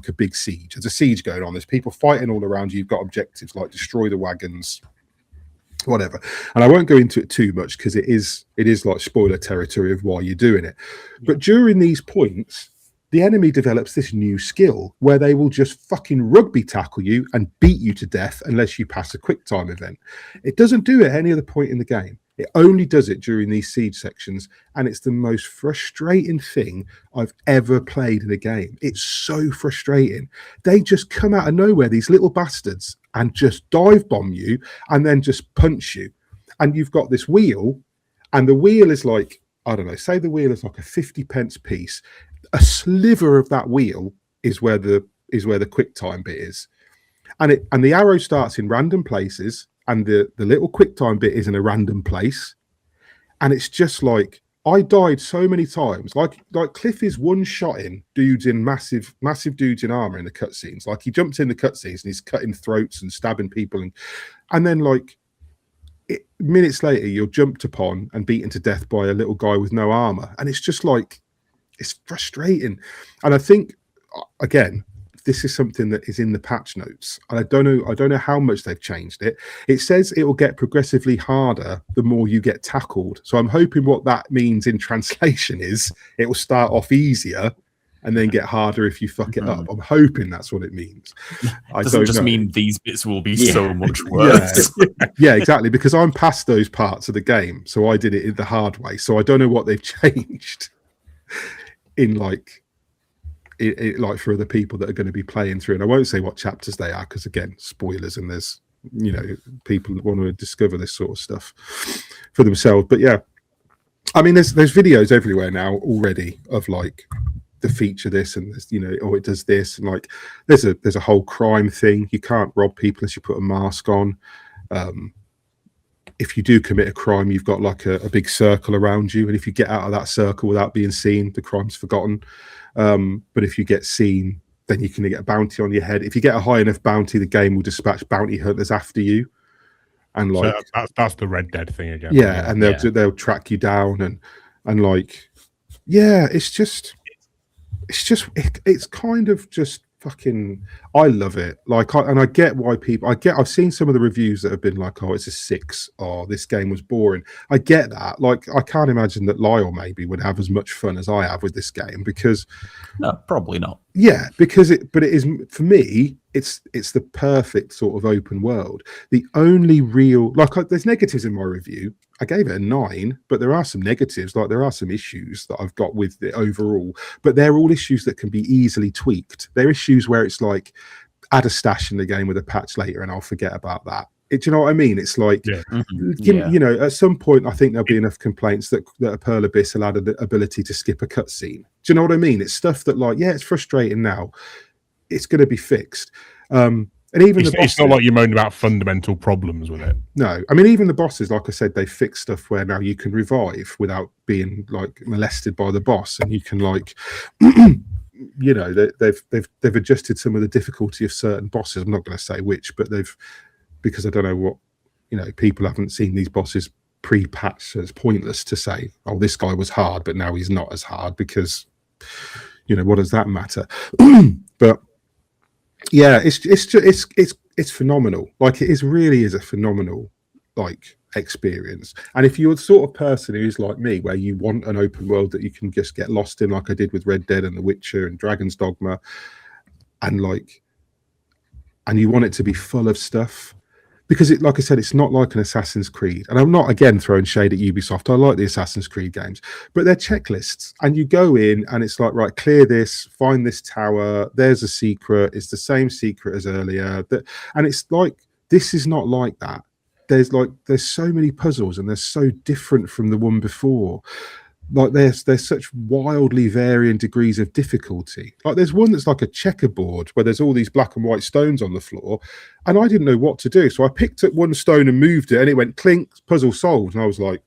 a big siege. There's a siege going on. There's people fighting all around you. You've got objectives like destroy the wagons, whatever. And I won't go into it too much because it is like spoiler territory of why you're doing it. But during these points, the enemy develops this new skill where they will just fucking rugby tackle you and beat you to death unless you pass a quick time event. It doesn't do it at any other point in the game. It only does it during these siege sections, and it's the most frustrating thing I've ever played in a game. It's so frustrating. They just come out of nowhere, these little bastards, and just dive bomb you and then just punch you. And you've got this wheel, and the wheel is like, I don't know, say the wheel is like a 50 pence piece. A sliver of that wheel is where the quick time bit is, and the arrow starts in random places, and the little quick time bit is in a random place, and it's just like I died so many times. Like Cliff is one-shotting dudes in massive dudes in armor in the cutscenes. Like he jumps in the cutscenes and he's cutting throats and stabbing people, and then like minutes later you're jumped upon and beaten to death by a little guy with no armor, and it's just like. It's frustrating. And I think, again, this is something that is in the patch notes. And I don't know how much they've changed it. It says it will get progressively harder the more you get tackled. So I'm hoping what that means in translation is it will start off easier and then get harder if you fuck it up. I'm hoping that's what it means. It doesn't just mean these bits will be so much worse. Yeah, exactly. Because I'm past those parts of the game. So I did it in the hard way. So I don't know what they've changed. In like for other people that are going to be playing through, and I won't say what chapters they are because again spoilers, and there's people that want to discover this sort of stuff for themselves. But yeah, I mean there's videos everywhere now already of like the feature this and this, it does this, and like there's a whole crime thing. You can't rob people unless you put a mask on. If you do commit a crime, you've got like a big circle around you. And if you get out of that circle without being seen, the crime's forgotten. But if you get seen, then you can get a bounty on your head. If you get a high enough bounty, the game will dispatch bounty hunters after you. And like so that's the Red Dead thing again. Yeah, and they'll track you down and like, yeah, it's kind of just fucking. I love it. Like, I get why people. I've seen some of the reviews that have been like, "Oh, it's a 6," or "This game was boring." I get that. Like, I can't imagine that Lyle maybe would have as much fun as I have with this game because. No, probably not. Yeah, because it is for me. It's the perfect sort of open world. The only real there's negatives in my review. I gave it a 9, but there are some negatives. Like there are some issues that I've got with it overall, but they're all issues that can be easily tweaked. They're issues where it's like add a stash in the game with a patch later, and I'll forget about that. Do you know what I mean? It's like, at some point, I think there'll be enough complaints that a Pearl Abyss will add the ability to skip a cutscene. Do you know what I mean? It's stuff that like, yeah, it's frustrating now. It's going to be fixed. And even it's not like you're moaning about fundamental problems with it. No, I mean, even the bosses, like I said, they fix stuff where now you can revive without being like molested by the boss, and you can like, they've adjusted some of the difficulty of certain bosses. I'm not going to say which, but because I don't know what, people haven't seen these bosses pre-patched, so it's pointless to say, oh, this guy was hard, but now he's not as hard because, what does that matter? But yeah, it's phenomenal. Like it really is a phenomenal like experience. And if you're the sort of person who's like me, where you want an open world that you can just get lost in, like I did with Red Dead and The Witcher and Dragon's Dogma, and you want it to be full of stuff, because it, like I said, it's not like an Assassin's Creed. And I'm not again throwing shade at Ubisoft. I like the Assassin's Creed games, but they're checklists, and you go in and it's like, right, clear this, find this tower, there's a secret, it's the same secret as earlier. And it's like, this is not like that. There's so many puzzles, and they're so different from the one before. like there's such wildly varying degrees of difficulty. Like there's one that's like a checkerboard where there's all these black and white stones on the floor, and I didn't know what to do, so I picked up one stone and moved it, and it went clink, puzzle solved, and I was like,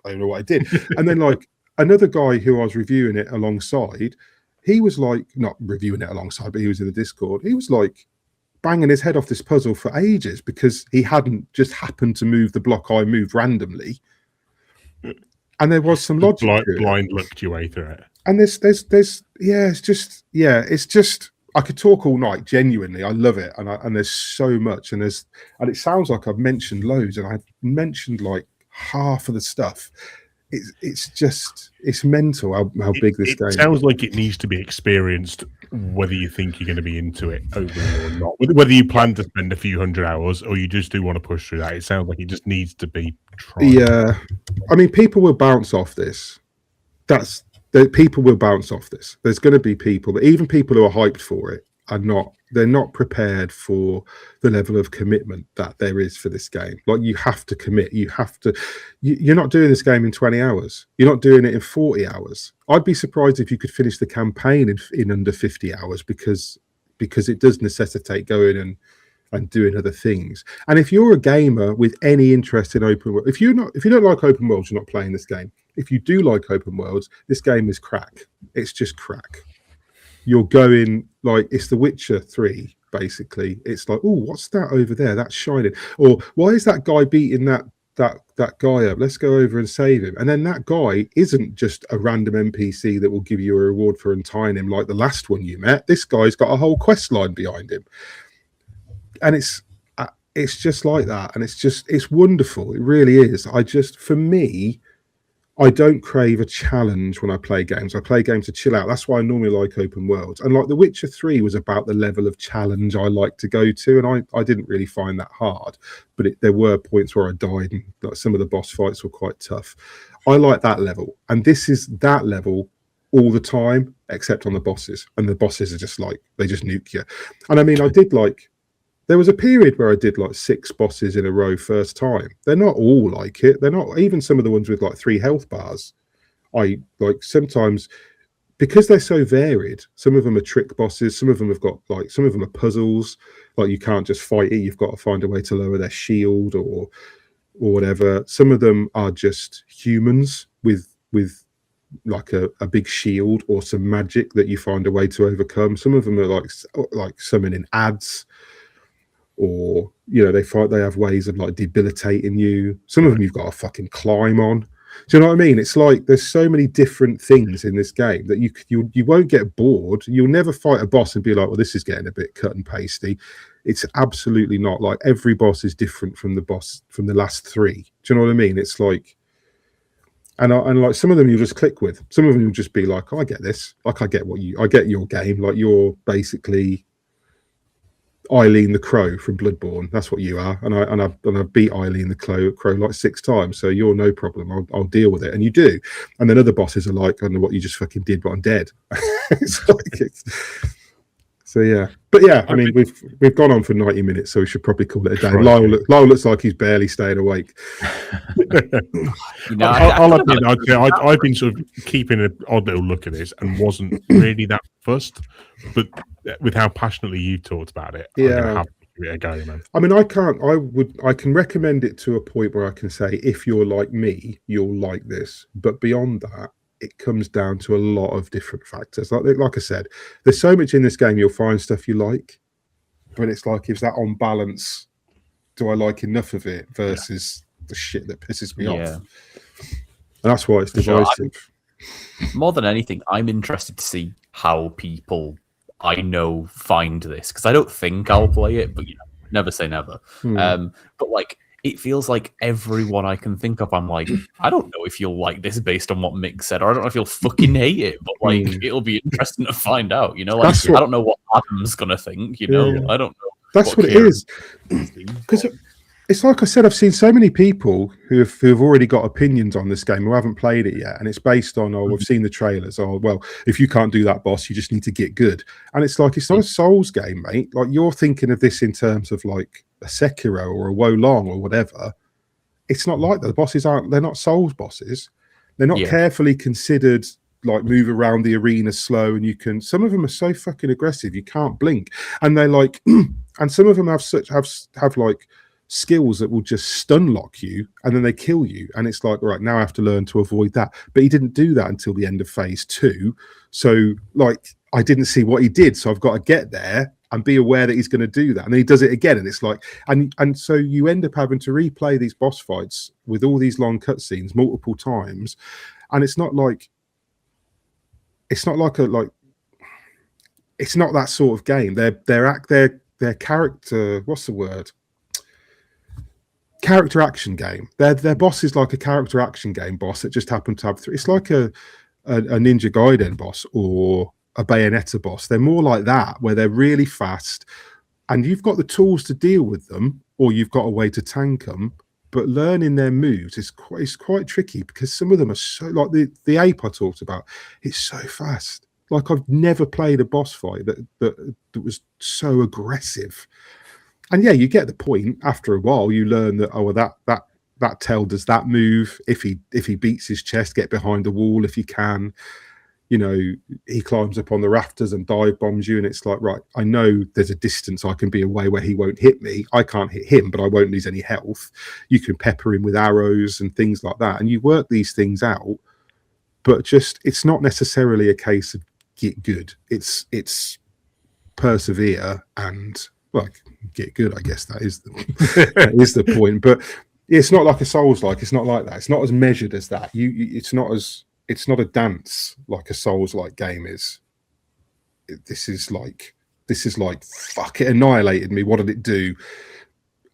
I don't know what I did. And then like another guy who I was reviewing it alongside, he was like, not reviewing it alongside, but he was in the Discord, he was like banging his head off this puzzle for ages because he hadn't just happened to move the block I moved randomly. And there was some logic. Blind looked your way through it. And there's it's just I could talk all night. Genuinely, I love it, and there's so much, and it sounds like I've mentioned loads, and I mentioned like half of the stuff. It's mental how big this game. It sounds like it needs to be experienced, whether you think you're going to be into it overly or not. Whether you plan to spend a few hundred hours or you just do want to push through that, it sounds like it just needs to be tried. Yeah, I mean, people will bounce off this. People will bounce off this. There's going to be people, even people who are hyped for it, they're not prepared for the level of commitment that there is for this game. Like you have to commit. You're not doing this game in 20 hours. You're not doing it in 40 hours. I'd be surprised if you could finish the campaign in under 50 hours because it does necessitate going and doing other things. And if you're a gamer with any interest in open world, if you don't like open worlds, you're not playing this game. If you do like open worlds, this game is crack. It's just crack. You're going like it's The Witcher 3, basically. It's like, oh, what's that over there? That's shining. Or why is that guy beating that guy up? Let's go over and save him. And then that guy isn't just a random NPC that will give you a reward for untying him like the last one you met. This guy's got a whole quest line behind him. And it's just like that. And it's wonderful. It really is. For me, I don't crave a challenge when I play games. I play games to chill out. That's why I normally like open worlds. And like The Witcher 3 was about the level of challenge I like to go to. And I didn't really find that hard. But there were points where I died. And like some of the boss fights were quite tough. I like that level. And this is that level all the time, except on the bosses. And the bosses are just like, they just nuke you. And I mean, there was a period where I did like 6 bosses in a row first time. They're not all like it. They're not even some of the ones with like 3 health bars. I like sometimes because they're so varied. Some of them are trick bosses. Some of them are puzzles. Like you can't just fight it. You've got to find a way to lower their shield or whatever. Some of them are just humans with like a big shield or some magic that you find a way to overcome. Some of them are like summoning ads. Or they have ways of like debilitating you. Some of them you've got to fucking climb on. Do you know what I mean? It's like there's so many different things in this game that you won't get bored. You'll never fight a boss and be like, well, this is getting a bit cut and pasty. It's absolutely not. Like every boss is different from the boss from the last 3. Do you know what I mean? It's like, and like some of them you'll just click with. Some of them you'll just be like, oh, I get this. Like I get your game. Like you're basically Eileen the Crow from Bloodborne. That's what you are. And I beat Eileen the Crow like 6 times. So you're no problem. I'll deal with it. And you do. And then other bosses are like, I don't know what you just fucking did, but I'm dead. So yeah. But yeah, I mean we've gone on for 90 minutes, so we should probably call it a day. Lyle looks like he's barely staying awake. I'll admit, I've been sort of keeping an odd little look at this and wasn't really that fussed, but with how passionately you talked about it, I'm gonna have to give it a go, man. I mean, I can recommend it to a point where I can say, if you're like me, you'll like this. But beyond that, it comes down to a lot of different factors. Like I said, there's so much in this game. You'll find stuff you like, but it's like, is that on balance? Do I like enough of it versus the shit that pisses me off? And that's why it's divisive. More than anything, I'm interested to see how people I know find this, because I don't think I'll play it, but never say never. But like, it feels like everyone I can think of, I'm like, I don't know if you'll like this based on what Mick said, or I don't know if you'll fucking hate it, but like, it'll be interesting to find out, Like, I don't know what Adam's gonna think, I don't know. That's what it is. Because it's like I said, I've seen so many people who have already got opinions on this game who haven't played it yet, and it's based on, we've seen the trailers, well, if you can't do that boss, you just need to get good. And it's like, it's not a Souls game, mate. Like, you're thinking of this in terms of like a Sekiro or a Wo Long or whatever. It's not like that. The bosses they're not Souls bosses. They're not Yeah. carefully considered. Like move around the arena slow, and you can. Some of them are so fucking aggressive you can't blink, and they like, and some of them have like skills that will just stun lock you, and then they kill you, and it's like, right, now I have to learn to avoid that. But he didn't do that until the end of phase 2, so like I didn't see what he did, so I've got to get there and be aware that he's going to do that, and then he does it again, and it's like, and so you end up having to replay these boss fights with all these long cutscenes multiple times, and it's not like. It's not like it's not that sort of game. Their character. What's the word? Character action game. Their boss is like a character action game boss that just happened to have 3. It's like a Ninja Gaiden boss or a Bayonetta boss. They're more like that, where they're really fast, and you've got the tools to deal with them, or you've got a way to tank them. But learning their moves is quite tricky, because some of them are so, like the ape I talked about, it's so fast. Like I've never played a boss fight that was so aggressive. And yeah, you get the point. After a while, you learn that, oh, well, that tail does that move. If he beats his chest, get behind the wall if you can. You know, he climbs up on the rafters and dive bombs you, and it's like, right, I know there's a distance I can be away where he won't hit me. I can't hit him, but I won't lose any health. You can pepper him with arrows and things like that, and you work these things out. But just, it's not necessarily a case of get good. It's persevere and, well, get good. I guess that is that is the point. But it's not like a Souls-like. It's not like that. It's not as measured as that. It's not a dance like a Souls-like game is. This is like fuck, it annihilated me. What did it do?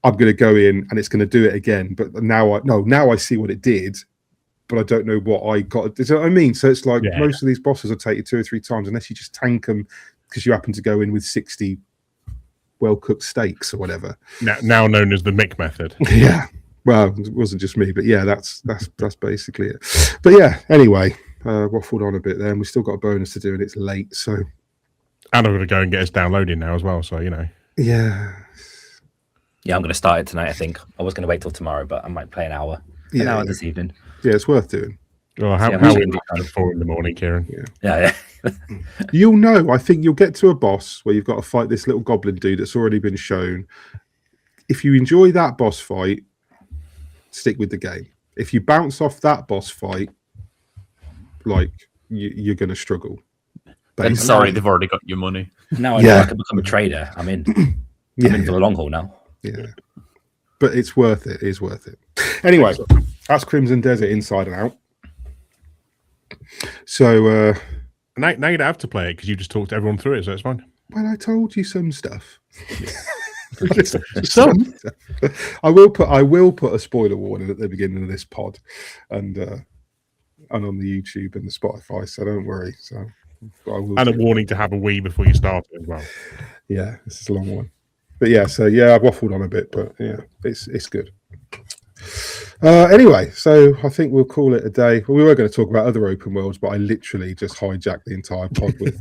I'm going to go in and it's going to do it again. But now I see what it did, but I don't know what I got. Do you know what I mean? So it's like most of these bosses will take you 2 or 3 times, unless you just tank them because you happen to go in with 60 well-cooked steaks or whatever. Now known as the Mick method. Yeah. Well, it wasn't just me, but yeah, that's basically it. But yeah, anyway, waffled on a bit there, and we've still got a bonus to do, and it's late, so. And I'm going to go and get us downloading now as well, so, you know. Yeah. Yeah, I'm going to start it tonight, I think. I was going to wait till tomorrow, but I might play an hour. An hour this evening. Yeah, it's worth doing. Well, how are we 4 in the morning, Kieran? Yeah. You'll know. I think you'll get to a boss where you've got to fight this little goblin dude that's already been shown. If you enjoy that boss fight, stick with the game. If you bounce off that boss fight, like you're going to struggle. I'm sorry, they've already got your money. Now I know I can become a trader. I'm in. I'm in for the long haul now. Yeah, but it's worth it. It is worth it. Anyway, that's Crimson Desert inside and out. So now you don't have to play it because you just talked everyone through it, so it's fine. Well, I told you some stuff. Some. I will put a spoiler warning at the beginning of this pod, and on the YouTube and the Spotify. So don't worry. So I will. And a warning to have a wee before you start it as well. Yeah, this is a long one. But yeah, so yeah, I've waffled on a bit, but yeah, it's good. Anyway, so I think we'll call it a day. Well, we were going to talk about other open worlds, but I literally just hijacked the entire pod with.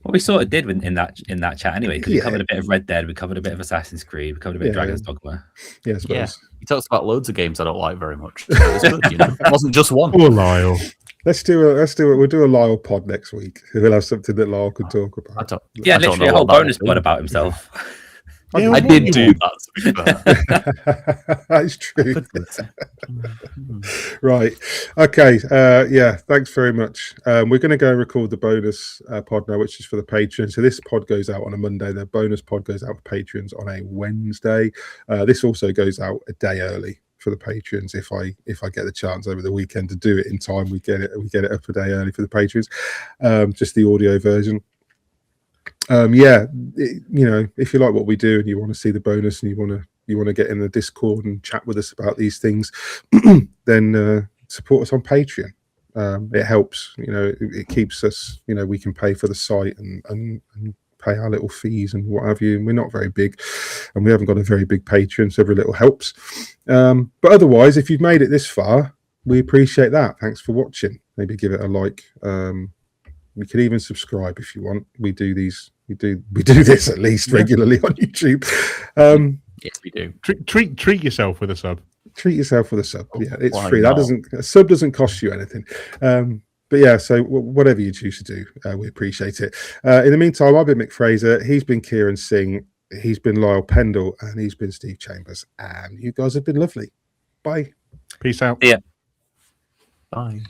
Well, we sort of did in that chat anyway, because we covered a bit of Red Dead, we covered a bit of Assassin's Creed, we covered a bit of Dragon's Dogma. Yeah, I suppose. Yeah, he talks about loads of games I don't like very much. So it was good, you know? It wasn't just one. Poor Lyle. Let's do it. We'll do a Lyle pod next week. We'll have something that Lyle could talk about. Literally a whole bonus pod about himself. Yeah, I did do that, to be fair. That is true. Right. Okay. Yeah. Thanks very much. We're going to go and record the bonus pod now, which is for the Patreon. So this pod goes out on a Monday. The bonus pod goes out for patrons on a Wednesday. This also goes out a day early for the patrons. If I get the chance over the weekend to do it in time, we get it up a day early for the patrons. Just the audio version. If you like what we do and you want to see the bonus and you want to get in the Discord and chat with us about these things, then support us on Patreon. It helps. It keeps us. We can pay for the site and pay our little fees and what have you. And we're not very big, and we haven't got a very big Patreon, so every little helps. But otherwise, if you've made it this far, we appreciate that. Thanks for watching. Maybe give it a like. You can even subscribe if you want. We do these. We do this at least regularly on YouTube. Yes, we do. Treat yourself with a sub. treat yourself with a sub. Yeah, it's Why free. not? A sub doesn't cost you anything. But yeah, so whatever you choose to do, we appreciate it. In the meantime, I've been Mick Fraser. He's been Kieran Singh. He's been Lyle Pendle, and he's been Steve Chambers. And you guys have been lovely. Bye. Peace out. Yeah. Bye.